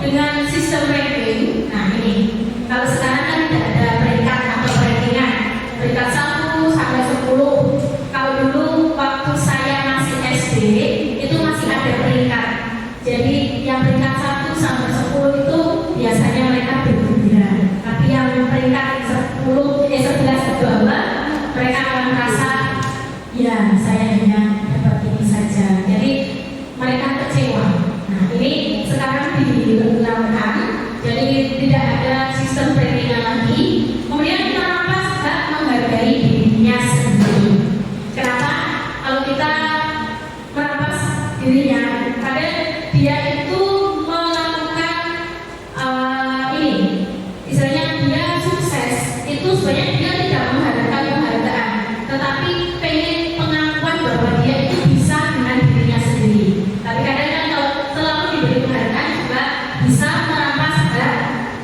dengan sistem ranking. Nah, ini kalau sekarang kan tidak ada peringkat atau rankingan, peringkat 1 sampai 10. Kalau dulu waktu saya masih SD itu masih ada peringkat. Jadi yang peringkat 1 sampai 10 itu biasanya mereka bergembira. Tapi yang peringkat 11 ke bawah mereka akan merasa ya saya hanya dapat ini saja. Jadi mereka kecewa. Nah, ini sekarang dilakukan. Jadi tidak ada sistem rankingan lagi. Kemudian merampas hak menghargai dirinya sendiri. Kenapa? Kalau kita merampas dirinya, padahal dia itu melakukan ini, istilahnya dia sukses, itu sebenarnya dia tidak mengharapkan penghargaan, tetapi pengen pengakuan bahwa dia itu bisa dengan dirinya sendiri. Tapi kadang kan kalau selalu diberi penghargaan juga bisa merampas hak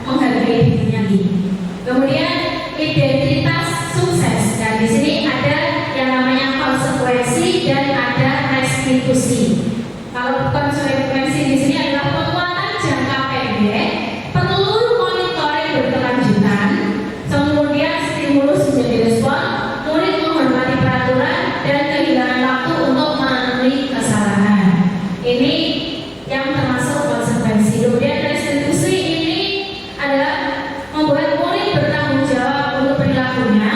menghargai dirinya sendiri. Kemudian identitas sukses. Dan di sini ada yang namanya konsekuensi dan ada restitusi. Kalau konsekuensi di sini adalah penguatan jangka pendek, perlu monitoring berkelanjutan, kemudian stimulus menjadi respon, murid menghormati peraturan dan kehilangan waktu untuk memenuhi kesalahan. Ini yang termasuk konsekuensi. Kemudian restitusi ini adalah membuat murid bertanggung jawab untuk perilakunya,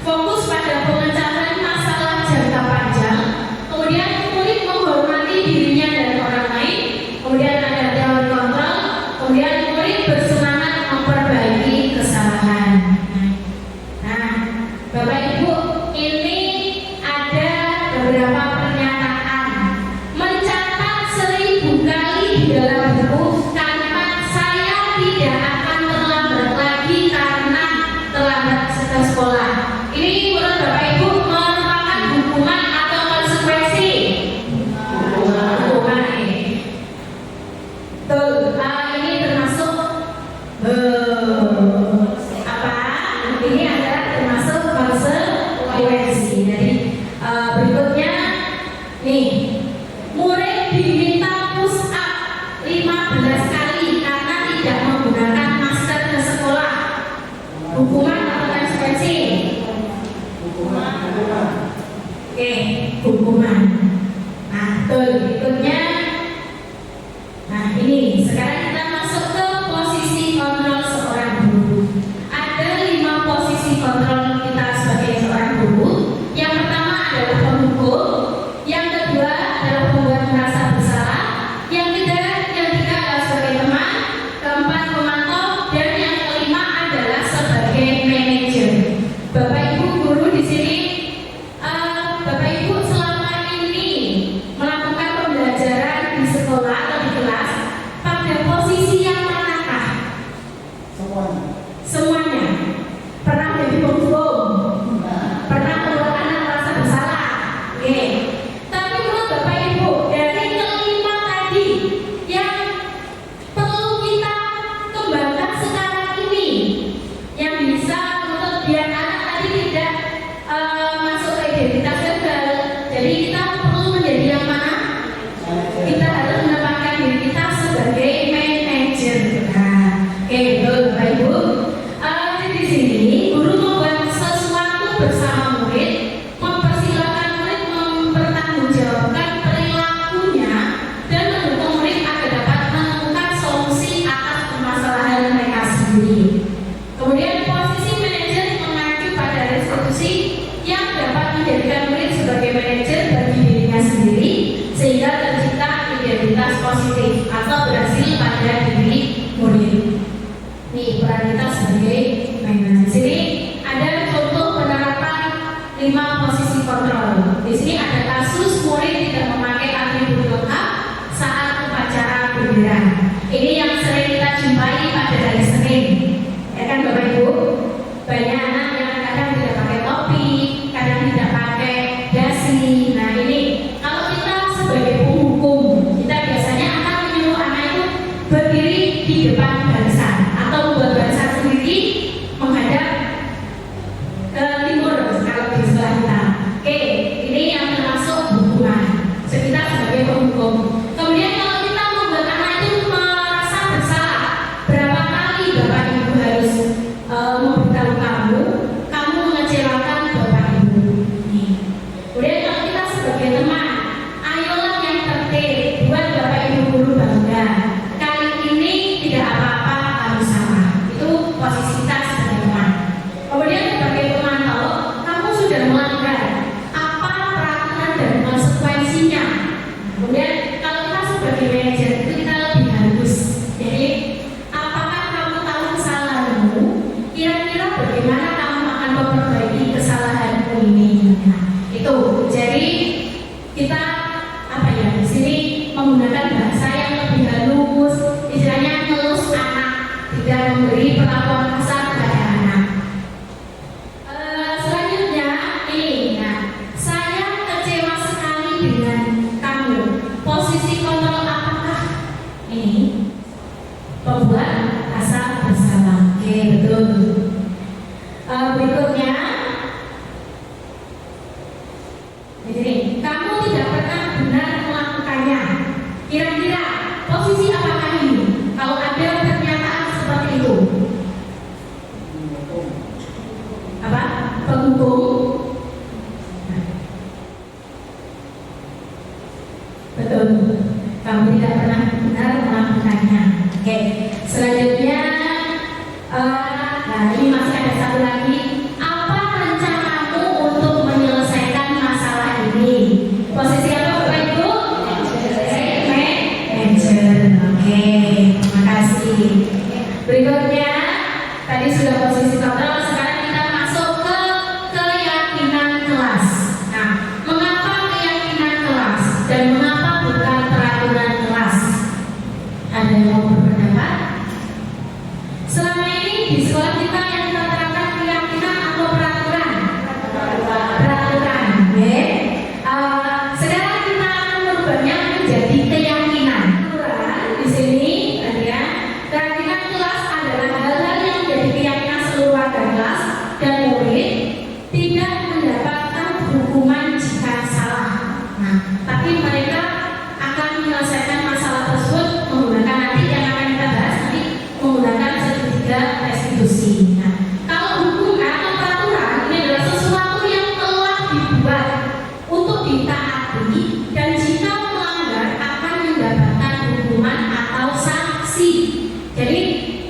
fokus pada pemecahkan masalah jangka panjang, kemudian murid menghormati dirinya dan orang lain, kemudian ada teori kontrol, kemudian murid bersemangat memperbaiki kesalahan. Nah, Bapak Ibu, ini ada beberapa pernyataan. Mencatat 1000 kali di dalam buku, kalimat saya tidak akan terlambat lagi karena terlambat ke sekolah. Ini menurut Bapak Ibu merupakan hukuman atau konsekuensi? Hukuman ini. Betul. Ini termasuk apa? Ini adalah termasuk konsekuensi. Jadi berikutnya nih, murid diminta push up 15 kali karena tidak menggunakan masker ke sekolah. Hukuman atau konsekuensi? Oke, hukuman. Nah, betul. Berikutnya, nah ini sekarang kita masuk ke posisi kontrol seorang guru. Ada 5 posisi kontrol kita sebagai seorang guru. Yang pertama adalah penghukum, yang kedua adalah pembuat merasa bersalah, yang ketiga adalah sebagai teman, keempat memantau, dan yang kelima adalah sebagai manajer. Bapak Ibu guru di sini, Bapak Ibu selama ini melakukan pembelajaran penghubung. Betul, kamu tidak pernah benar melakukannya. Oke, selanjutnya, nah ini masih ada satu lagi. Apa rencanamu untuk menyelesaikan masalah ini? Posisi apa Bapak Ibu? Manager. Oke, terima kasih. Berikutnya, tadi sudah posisi total, sekarang kita masuk ke keyakinan kelas. Nah, mengapa keyakinan kelas dan mengapa bukan peraturan kelas? Ada yang mau berpendapat? Selama ini di sekolah kita yang kita terapkan keyakinan atau peraturan? Peraturan. Oke. Sekarang kita akan merubahnya menjadi keyakinan. Di sini, ya, keyakinan kelas adalah hal-hal yang menjadi keyakinan seluruh warga kelas dan murid tidak mendapatkan hukuman jika salah. Nah, tapi mereka akan menyelesaikan masalah tersebut menggunakan nanti yang akan kita bahas nanti menggunakan sertifikat restitusi. Nah, kalau hukum atau peraturan ini adalah sesuatu yang telah dibuat untuk ditaati dan jika melanggar akan mendapatkan hukuman atau sanksi. Jadi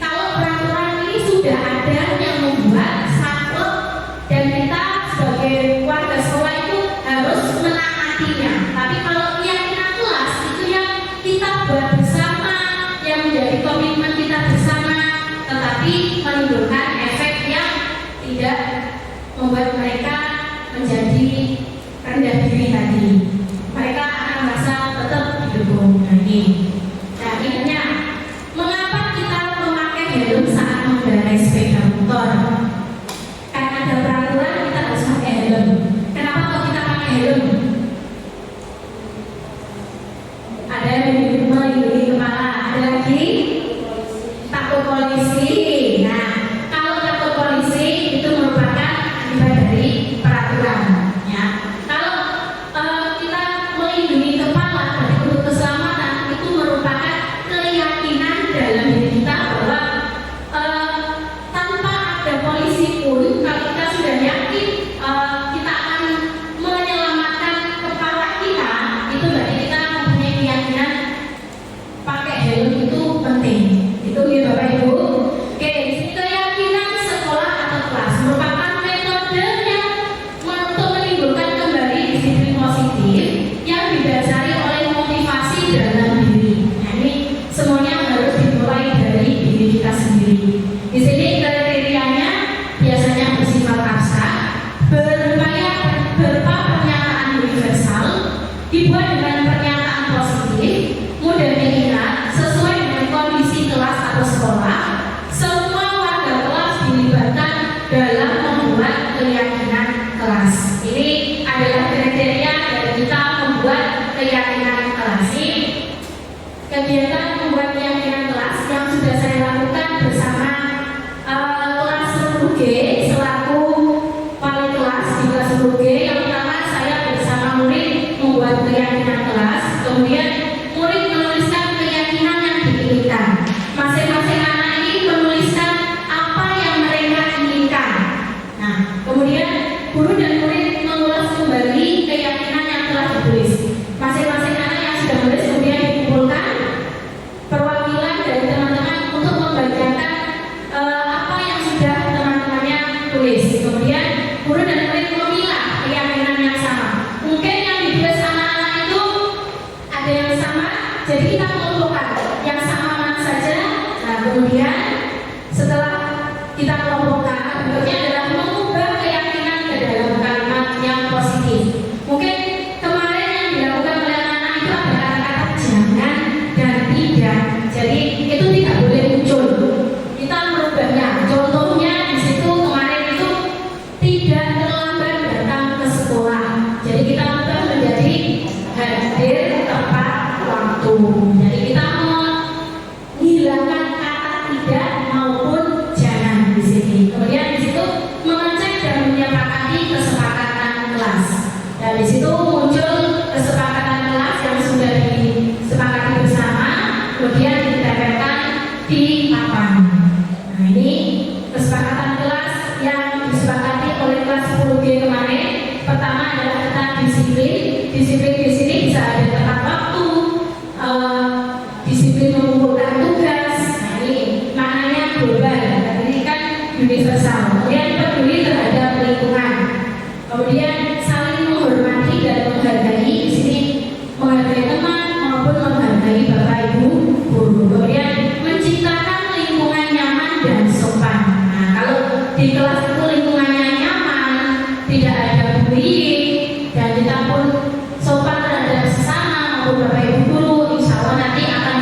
kalau peraturan ini sudah ada yang membuat saklek dan kita sebagai warga sekolah itu harus menaatinya. Tapi kalau keyakinan kelas itu yang kita buat bersama, yang menjadi komitmen kita bersama, tetapi menimbulkan efek yang tidak membuat mereka menjadi rendah diri tadi. Mereka akan merasa tetap didukung lagi. Nah, ingatnya, mengapa kita memakai helm saat mengendarai sepeda motor? Karena ada peraturan kita harus pakai helm. Kenapa kok kita pakai helm? Ada yang melindungi kepala, ada lagi takut polisi. Nah, kalau takut polisi itu merupakan akibat dari peraturan. Ya, kalau kita melindungi kepala dari untuk keselamatan itu merupakan keyakinan dalam diri kita bahwa tanpa ada polisi pun kalau kita sudah yakin kita akan menyelamatkan kepala kita, itu berarti kita mempunyai keyakinan pakai helm itu penting. Itu ya Bapak Ibu. Oke, di sini keyakinan sekolah atau kelas merupakan metode yang untuk menimbulkan kembali disiplin positif yang didasari oleh motivasi dalam diri. Nah, ini semuanya harus dimulai dari diri kita sendiri. Di sini kriterianya biasanya bersifat abstrak, berupa pernyataan universal, dibuat dengan pernyataan positif, mudah diingat, sesuai dengan kondisi kelas atau sekolah. Semua warga kelas dilibatkan dalam membuat keyakinan kelas. Ini adalah kriteria dari kita membuat keyakinan kelas. Ini kegiatan membuat keyakinan kelas yang sudah saya lakukan bersama kelas 10G selaku wali kelas di kelas 10G. Yang pertama saya bersama murid membuat keyakinan kelas, kemudian murid menuliskan keyakinan yang diinginkan. Masing-masing anak ini menuliskan apa yang mereka inginkan. Nah, kemudian guru dan murid mengulas kembali keyakinan yang telah ditulis. Masing-masing anak yang sudah menulis kemudian dikumpulkan perwakilan dari teman-teman untuk membacakan apa yang sudah teman-temannya tulis. Kemudian guru dan murid memilah keyakinan yang sama. Mungkin yang ditulis anak-anak itu ada yang sama, jadi kita kelompokkan yang sama mana saja. Nah, kemudian setelah kita kelompokkan, berikutnya adalah mengubah keyakinan ke dalam kalimat yang positif. Mungkin kemarin yang dilakukan oleh anak-anak itu ada kata-kata jangan dan tidak, jadi itu tidak boleh muncul. Kita merubahnya. Contohnya di situ kemarin itu tidak terlambat datang ke sekolah. Jadi kita ubah menjadi hadir tepat waktu. Jadi kita menghilangkan kata tidak maupun jangan di sini. Kemudian di situ mengecek dan menyepakati kesepakatan kelas. Dan di situ muncul kesepakatan kelas yang sudah disepakati bersama, kemudian ditempelkan di papan. Nah, ini kesepakatan kelas yang disepakati oleh kelas 10G kemarin, pertama adalah tentang disiplin. Disiplin di sini bisa ada tepat waktu, disiplin mengumpulkan tugas. Nah, ini maknanya global. Ini kan universal. Kemudian peduli terhadap lingkungan. Kemudian saling menghormati dan menghargai. Di sini menghargai teman maupun menghargai bapak ibu guru. Kemudian menciptakan lingkungan nyaman dan sopan. Nah, kalau di kelas itu lingkungannya nyaman, tidak ada bullying, dan kita pun sopan terhadap sesama maupun bapak ibu guru, insya Allah nanti akan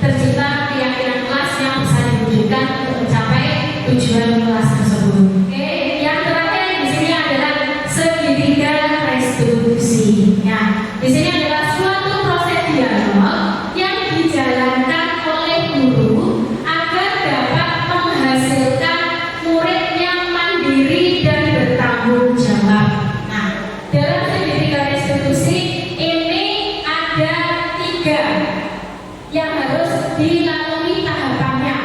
tercipta keyakinan kelas yang bisa diwujudkan untuk mencapai tujuan kelas tersebut. Oke, yang terakhir di sini adalah segitiga restitusi. Ya, di sini adalah suatu proses dialog yang dijalankan oleh guru agar dapat menghasilkan murid yang mandiri dan bertanggung jawab. Nah, dalam segitiga restitusi ini ada 3 yang harus dilalui tahapannya.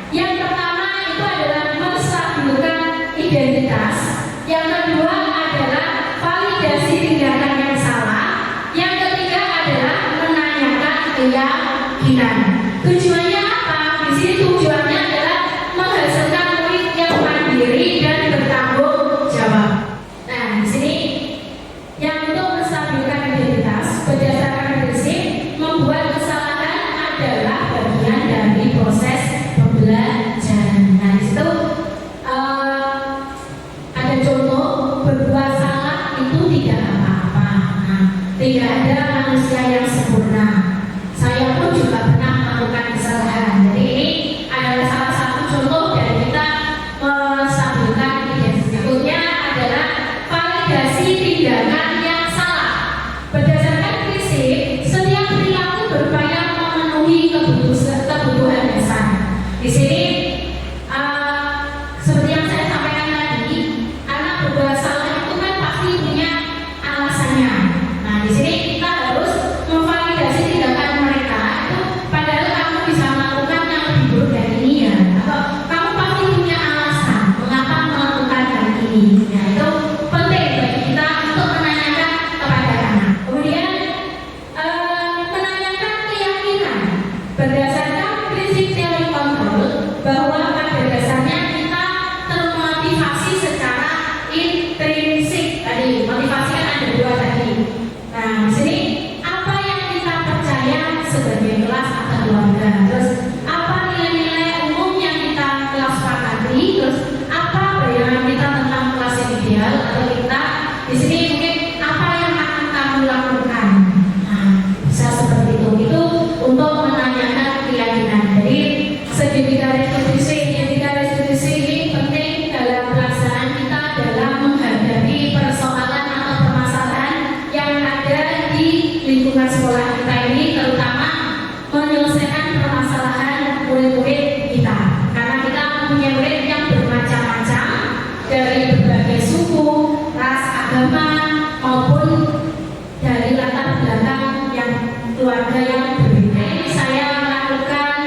Yang pertama itu adalah menstabilkan identitas. Yang kedua adalah validasi tindakan yang salah. Yang ketiga adalah menanyakan keyakinan. Tujuannya apa? Di sini tujuannya adalah menghasilkan murid yang mandiri dan bertanggung jawab. Nah, di sini yang untuk menstabilkan identitas berdasarkan prinsip membuat kesalahan adalah bagian dari proses pembelajaran. Nah, di situ ada contoh berbuat salah itu tidak apa-apa. Nah, tidak ada manusia yang sempurna. Saya pun juga pernah melakukan kesalahan. Jadi ini adalah salah satu contoh dari kita menstabilkan identitas. Berikutnya adalah validasi tindakan yang salah. Berdasarkan prinsip, setiap perilaku berupaya memenuhi kebutuhan dasar. Di sini seperti yang saya sampaikan tadi, anak berbuat salah itu kan pasti punya alasannya. Nah, di sini kita harus memvalidasi tindakan mereka itu, padahal kamu bisa melakukan yang lebih buruk dari ini ya, atau kamu pasti punya alasan mengapa melakukan hal ini. Nah, itu penting bagi kita untuk menanyakan kepada anak. Kemudian menanyakan keyakinan berdasarkan prinsip teori kontrol bahwa pada dasarnya kita termotivasi secara intrinsik. Tadi motivasi kan ada 2 tadi. Nah, di sini apa yang kita percaya sebagai kelas atau keluarga, terus apa nilai-nilai umum yang kita kelas sepakati, terus apa bayangan kita tentang kelas yang ideal, atau kita di sini mungkin apa yang akan kamu lakukan. Nah, bisa seperti itu. Itu untuk menanyakan keyakinan. Jadi segitiga restitusi ini penting dalam pelaksanaan kita dalam menghadapi persoalan atau permasalahan yang ada di lingkungan sekolah kita ini, terutama menyelesaikan permasalahan murid-murid kita. Karena kita mempunyai murid yang bermacam-macam dari berbagai suku, ras, agama, maupun dari latar belakang yang keluarga yang berbeda. Ini saya melakukan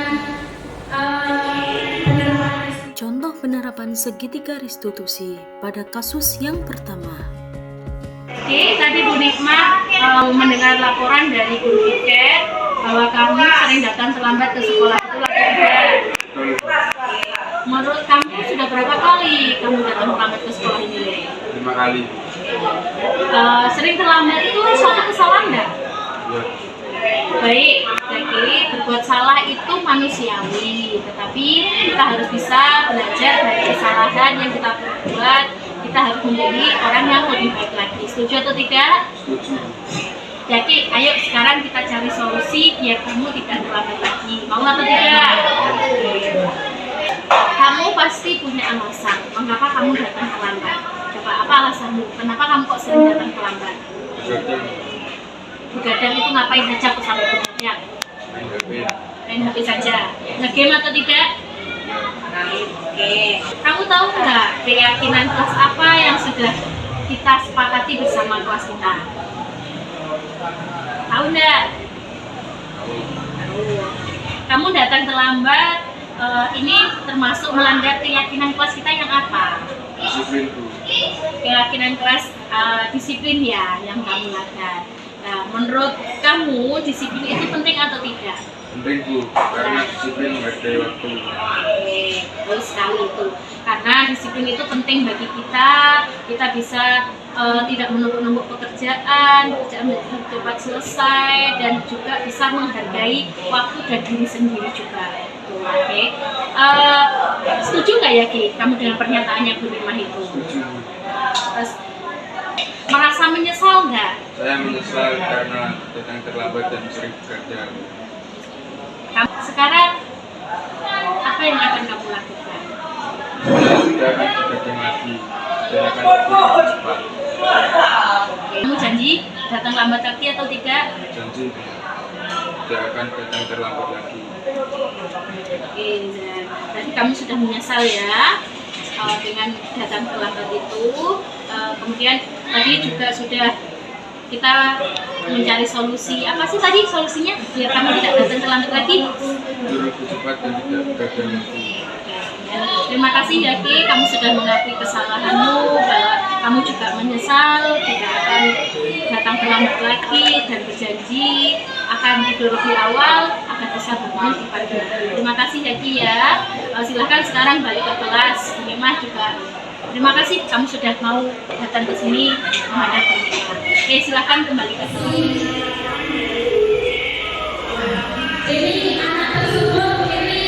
penerapan. Contoh penerapan segitiga restitusi pada kasus yang pertama. Oke, tadi Bu Nikmat mendengar laporan dari guru piket bahwa kamu sering datang terlambat ke sekolah. Itu laporan. Menurut kamu sudah berapa kali kamu datang terlambat ke sekolah ini? 5 kali. Sering terlambat itu suatu kesalahan enggak? Ya. Baik, jadi berbuat salah itu manusiawi, tetapi kita harus bisa belajar dari kesalahan yang kita perbuat. Kita harus menjadi orang yang lebih baik lagi. Setuju atau tidak? Setuju. Jadi, ayo sekarang kita cari solusi biar kamu tidak terlambat lagi. Mau atau tidak? Kamu pasti punya alasan mengapa kamu datang terlambat. Coba apa alasanmu? Kenapa kamu kok sering datang terlambat? Begadang itu ngapain saja kok sampai begadang? Main HP saja. Nge-game atau tidak? Oke. Kamu tahu nggak keyakinan kelas apa yang sudah kita sepakati bersama kelas kita? Tahu nggak? Kamu datang terlambat, ini termasuk melanggar keyakinan kelas kita yang apa? Disiplin, Bu. keyakinan kelas disiplin ya yang kamu lakukan. Nah, menurut kamu disiplin itu penting atau tidak? Penting Bu, karena disiplin menghargai waktu. Oke, bagus sekali itu. Karena disiplin itu penting bagi kita bisa tidak menumpuk-numpuk pekerjaan cepat selesai, dan juga bisa menghargai waktu dan diri sendiri juga. Oke, setuju nggak ya Ki, kamu dengan pernyataannya Bu Nikmah itu? Setuju Bu. Terus, merasa menyesal nggak? Saya menyesal karena datang terlambat dan sering bekerja. Kamu sekarang apa yang akan kamu lakukan? Saya tidak akan bekerja lagi dan akan lebih cepat. Kamu janji datang lambat lagi atau tidak? Janji tidak akan datang terlambat lagi. Oke, tadi kamu sudah menyesal ya dengan datang terlambat itu. Kemudian tadi juga sudah kita mencari solusi. Apa sih tadi solusinya biar kamu tidak datang terlambat lagi? Lebih cepat dan tidak bekerja lagi. Terima kasih ya Ki, kamu sudah mengakui kesalahanmu, bahwa kamu juga menyesal tidak akan datang terlambat lagi, dan berjanji akan tidur lebih awal agar bisa bangun di pagi hari. Terima kasih ya Ki ya. Silahkan sekarang balik ke kelas. Bu Nikmah juga terima kasih kamu sudah mau datang ke sini menghadap Bu Nikmah. Oke, silahkan kembali ke kelas. Ini anak tersebut ini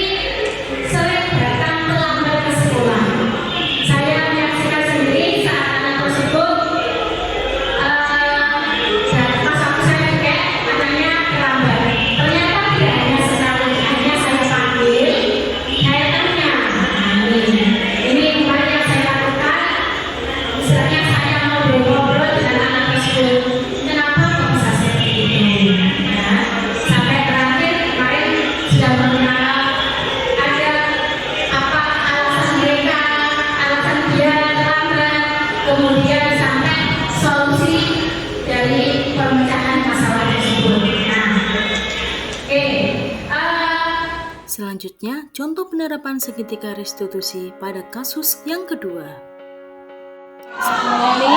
sering datang terlambat ke sekolah. Saya menyaksikan sendiri saat anak tersebut pas waktu saya cek anaknya terlambat. Ternyata tidak hanya sekali, hanya saya panggil, saya tanya. Ini kemarin yang saya lakukan. Misalnya saya mau ngobrol dengan anak tersebut, kenapa kok bisa seperti itu? Ya, sampai terakhir kemarin sudah mengenal ada apa alasan mereka, alasan dia terlambat, kemudian sampai solusi dari pemecahan masalah tersebut. Nah, oke. Selanjutnya, contoh penerapan segitiga restitusi pada kasus yang kedua. Kembali,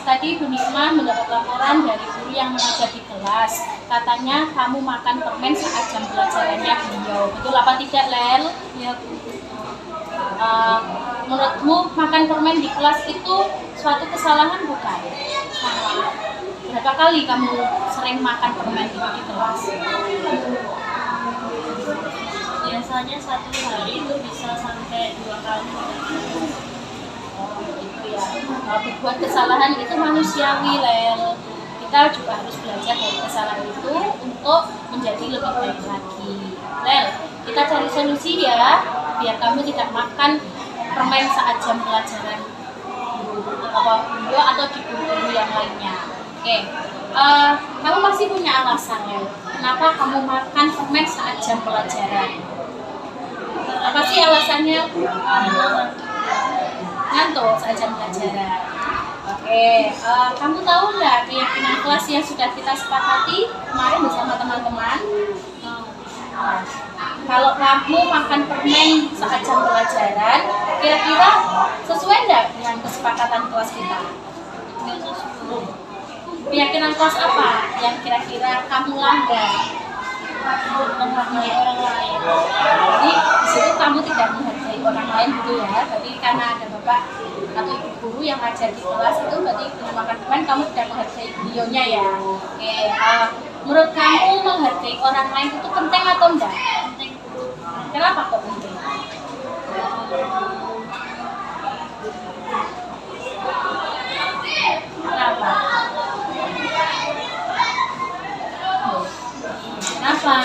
tadi Bu Nikmah mendapat laporan dari guru yang mengajar di kelas. Katanya kamu makan permen saat jam pelajarannya beliau. Betul apa tidak, Lel? Ya, Bu. Menurutmu makan permen di kelas itu suatu kesalahan bukan? Salah. Berapa kali kamu sering makan permen itu di kelas? Biasanya satu hari itu bisa sampai 2 kali. Itu ya, berbuat kesalahan itu manusiawi, Lel. Kita juga harus belajar dari kesalahan itu untuk menjadi lebih baik lagi. Lel, kita cari solusi ya, biar kamu tidak makan permen saat jam pelajaran atau di guru yang lainnya. Oke, kamu pasti punya alasan ya, kenapa kamu makan permen saat jam pelajaran? Apa sih alasannya? Ngantuk saat jam pelajaran. Oke, kamu tahu nggak keyakinan kelas yang sudah kita sepakati kemarin bersama teman-teman? Nah, kalau kamu makan permen saat jam pelajaran, kira-kira sesuai nggak dengan kesepakatan kelas kita? Keyakinan kelas apa yang kira-kira kamu langgar? Menghargai orang lain. Jadi di situ kamu tidak menghargai orang lain gitu ya. Berarti karena ada bapak atau ibu guru yang ngajar di kelas itu, berarti dengan makan permen kamu tidak menghargai beliaunya ya. Oke, menurut kamu menghargai orang lain itu penting atau enggak? Penting. Kenapa kok penting? Kenapa? Kenapa?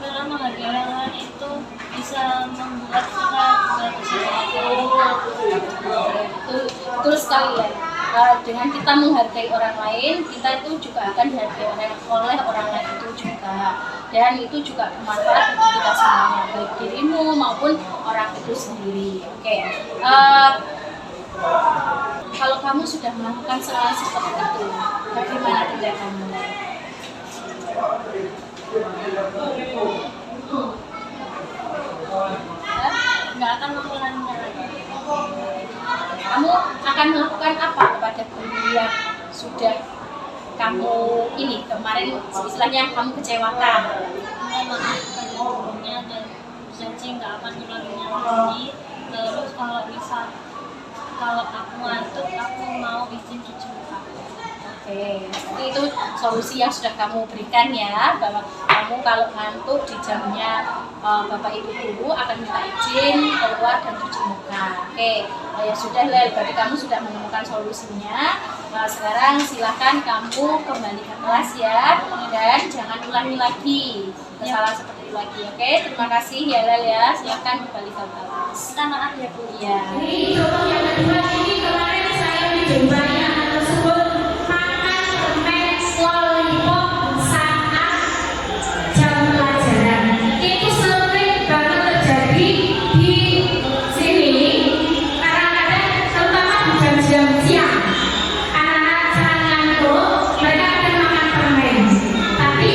Karena menghargai orang lain itu bisa membuat kita juga Betul sekali ya. Dengan kita menghargai orang lain, kita itu juga akan dihargai oleh orang lain itu juga, dan itu juga bermanfaat bagi kita semuanya, baik dirimu maupun orang itu sendiri. Oke, kalau kamu sudah melakukan kesalahan seperti itu, bagaimana tindakanmu? mengulanginya lagi. Kamu akan melakukan apa kepada guru yang sudah kamu ini kemarin istilahnya kamu kecewakan? Minta maaf kepada gurunya dan janji nggak akan mengulanginya lagi. Terus kalau aku ngantuk, aku mau izin cuci muka. Oke, jadi itu solusi yang sudah kamu berikan ya, bahwa kamu kalau ngantuk di jamnya Bapak Ibu guru akan minta izin keluar dan cuci muka. Oke, ya sudah Lel, berarti kamu sudah menemukan solusinya. Nah, sekarang silahkan kamu kembali ke kelas ya, dan jangan ulangi lagi kesalahan seperti itu lagi. Oke, terima kasih ya Lel ya, silahkan kembali ke kelas. Minta maaf ya Bu. Ya. Ini contoh yang kedua, ini kemarin saya dijumpai anak tersebut makan permen lollipop saat jam pelajaran. Itu sering banget terjadi di sini. Kadang-kadang terutama di jam-jam siang, anak-anak saat ngantuk mereka akan makan permen. Tapi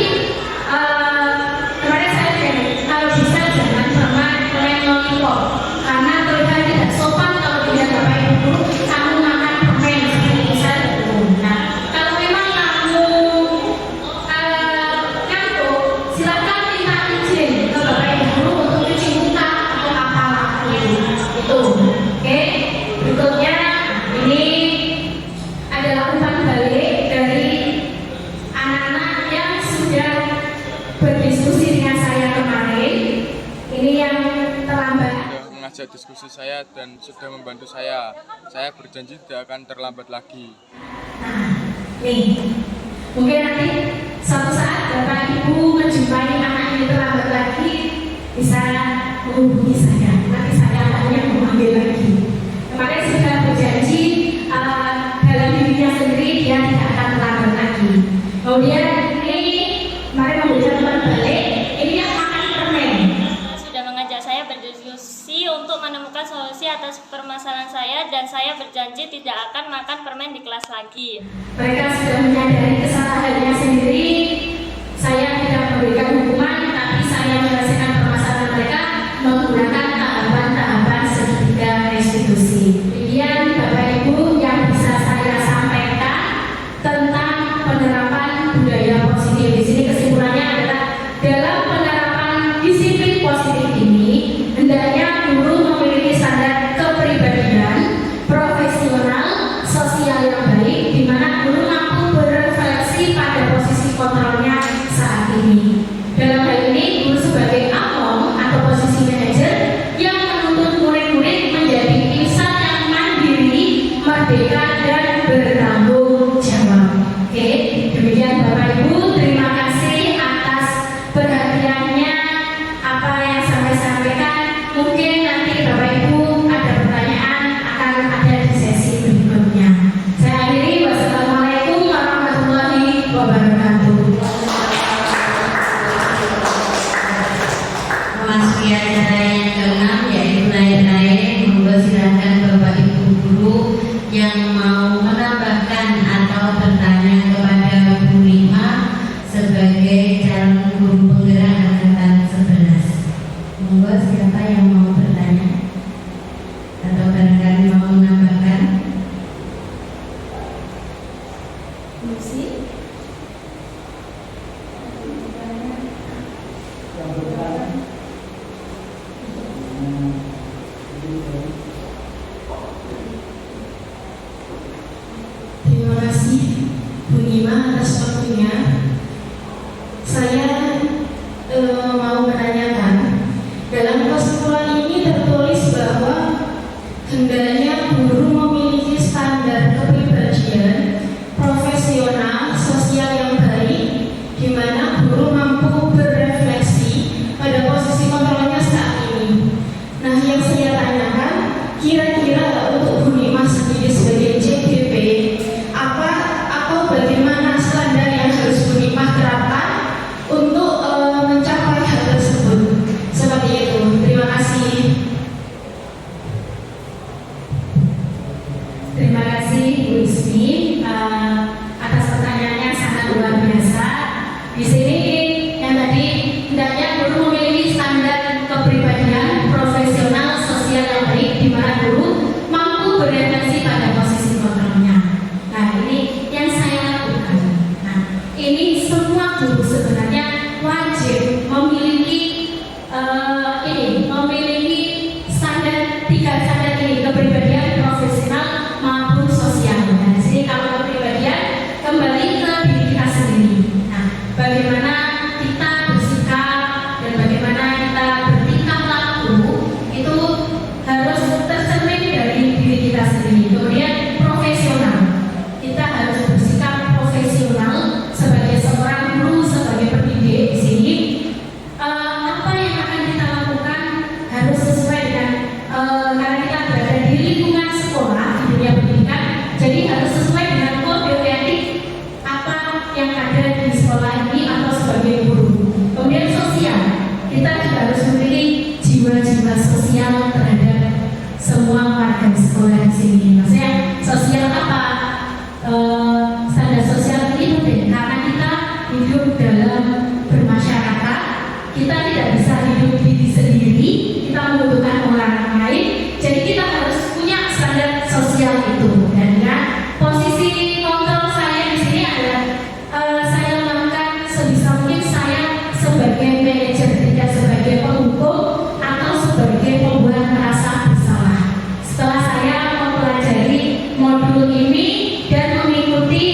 kemarin saya bilang kalau bisa jangan permen lollipop. Karena terlihat tidak sopan kalau dilihat Bapak Ibu kamu makan permen seperti besar itu. Nah, kalau memang kamu ngantuk, silakan minta izin ke Bapak Ibu untuk cuci muka atau apa itu. Oke, berikutnya ini adalah umpan balik dari anak-anak yang sudah berdiskusi dengan saya kemarin. Ini yang terlambat. Mengajak diskusi saya dan sudah membantu saya. Saya berjanji tidak akan terlambat lagi. Nah, nih, mungkin nanti suatu saat Bapak Ibu menjumpai anak yang terlambat lagi, bisa menghubungi saya. Nanti saya akan yang mengambil lagi. Kemarin sudah berjanji dalam dirinya sendiri dia tidak akan terlambat lagi. Kemudian ini kemarin memberikan umpan balik. Ini yang makan permen. Sudah mengajak saya berdiskusi untuk menemukan solusi atas permasalahan saya, dan saya berjanji tidak akan makan permen di kelas lagi. Mereka sudah menyadari kesalahannya sendiri. Saya tidak memberikan hukuman, tapi saya menyelesaikan permasalahan mereka menggunakan tahapan-tahapan segitiga restitusi. Demikian Bapak Ibu yang bisa saya sampaikan tentang penerapan budaya positif. Di sini kesimpulannya adalah dalam penerapan disiplin positif ini hendaknya guru memiliki standar kepribadian, profesional, sosial yang baik, di mana guru mampu berefleksi pada posisi kontrolnya saat ini. Dalam hal ini, guru sebagai among atau posisi manajer yang menuntut murid-murid menjadi insan yang mandiri, merdeka, dan bertanggung jawab. Oke, demikian Bapak Ibu, terima kasih atas perhatiannya apa yang saya sampaikan. Mungkin nanti Bapak Ibu ada pertanyaan akan ada di sesi berikutnya. Saya akhiri, wassalamualaikum warahmatullahi wabarakatuh. Memasuki acara yang ke-6 yaitu naik-naik. Monggo silakan Bapak Ibu guru yang mau menambahkan atau bertanya kepada Bu Lima sebagai calon guru penggerak angkatan 11. Monggo siapa yang mau bertanya atau barangkali mau menambahkan? Lucy. memiliki jiwa-jiwa sosial terhadap semua warga sekolah di sini. Maksudnya sosial apa? Standar sosial ini penting karena kita hidup dalam bermasyarakat. Kita tidak bisa hidup diri sendiri, kita membutuhkan orang lain. Jadi kita harus punya standar sosial itu. Dan ya, posisi kontrol saya di sini adalah saya melakukan sebisa mungkin saya sebagai manajer, tidak sebagai penghukum atau sebagai pembuat merasa bersalah. Setelah saya mempelajari modul ini dan mengikuti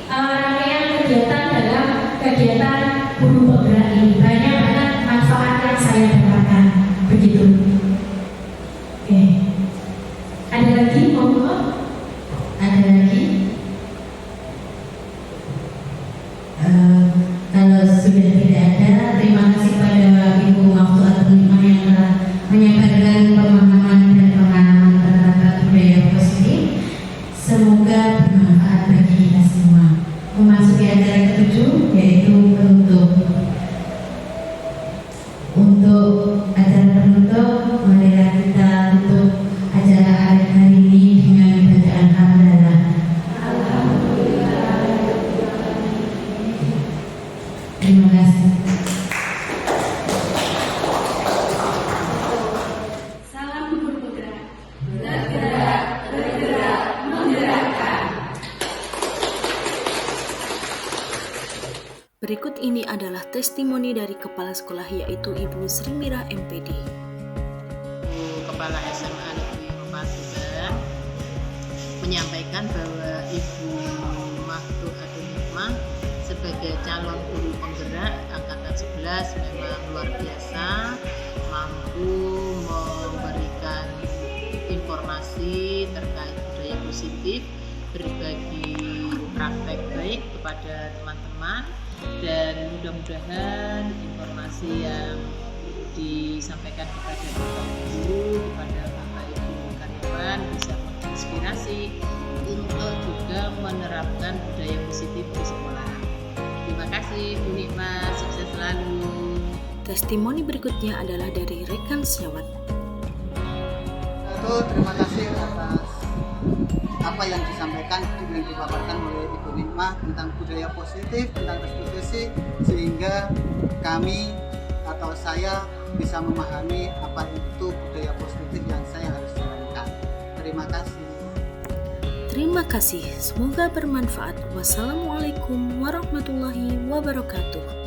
rangkaian kegiatan dalam kegiatan guru penggerak ini, banyak banget manfaat yang saya dapatkan. Begitu. Oke. Ada lagi monggo? Ada lagi? Kalau sudah tidak ada, terima kasih pada Ibu Maftuhatul Nikmah yang telah menyampaikan pemahaman dan pengalaman tentang budaya positif. Semoga bermanfaat bagi kita semua. Memasuki acara ketujuh, yaitu penutup. Untuk acara penutup, marilah kita tutup acara hari ini dengan bacaan hamdalah. Terima kasih. Salam guru penggerak. Bergerak, bergerak, menggerakkan. Berikut ini adalah testimoni dari Kepala Sekolah yaitu Ibu Sri Mira MPD. Kepala SMA Negeri Patuban menyampaikan bahwa Ibu Maftuhatul Nikmah sebagai calon guru penggerak angkatan 11 memang luar biasa, mampu memberikan informasi terkait budaya positif, berbagi praktek baik kepada teman-teman, dan mudah-mudahan informasi yang disampaikan kepada Bapak Guru, kepada Bapak Ibu karyawan bisa menginspirasi untuk juga menerapkan budaya positif di sekolah. Terima kasih Bu Nikmah, sukses selalu. Testimoni berikutnya adalah dari rekan Syawat. Terima kasih atas apa yang disampaikan dan dipaparkan oleh Ibu Nikmah tentang budaya positif, tentang restitusi, sehingga kami atau saya bisa memahami apa itu budaya positif yang saya harus jalankan. Terima kasih. Terima kasih, semoga bermanfaat. Wassalamualaikum warahmatullahi wabarakatuh.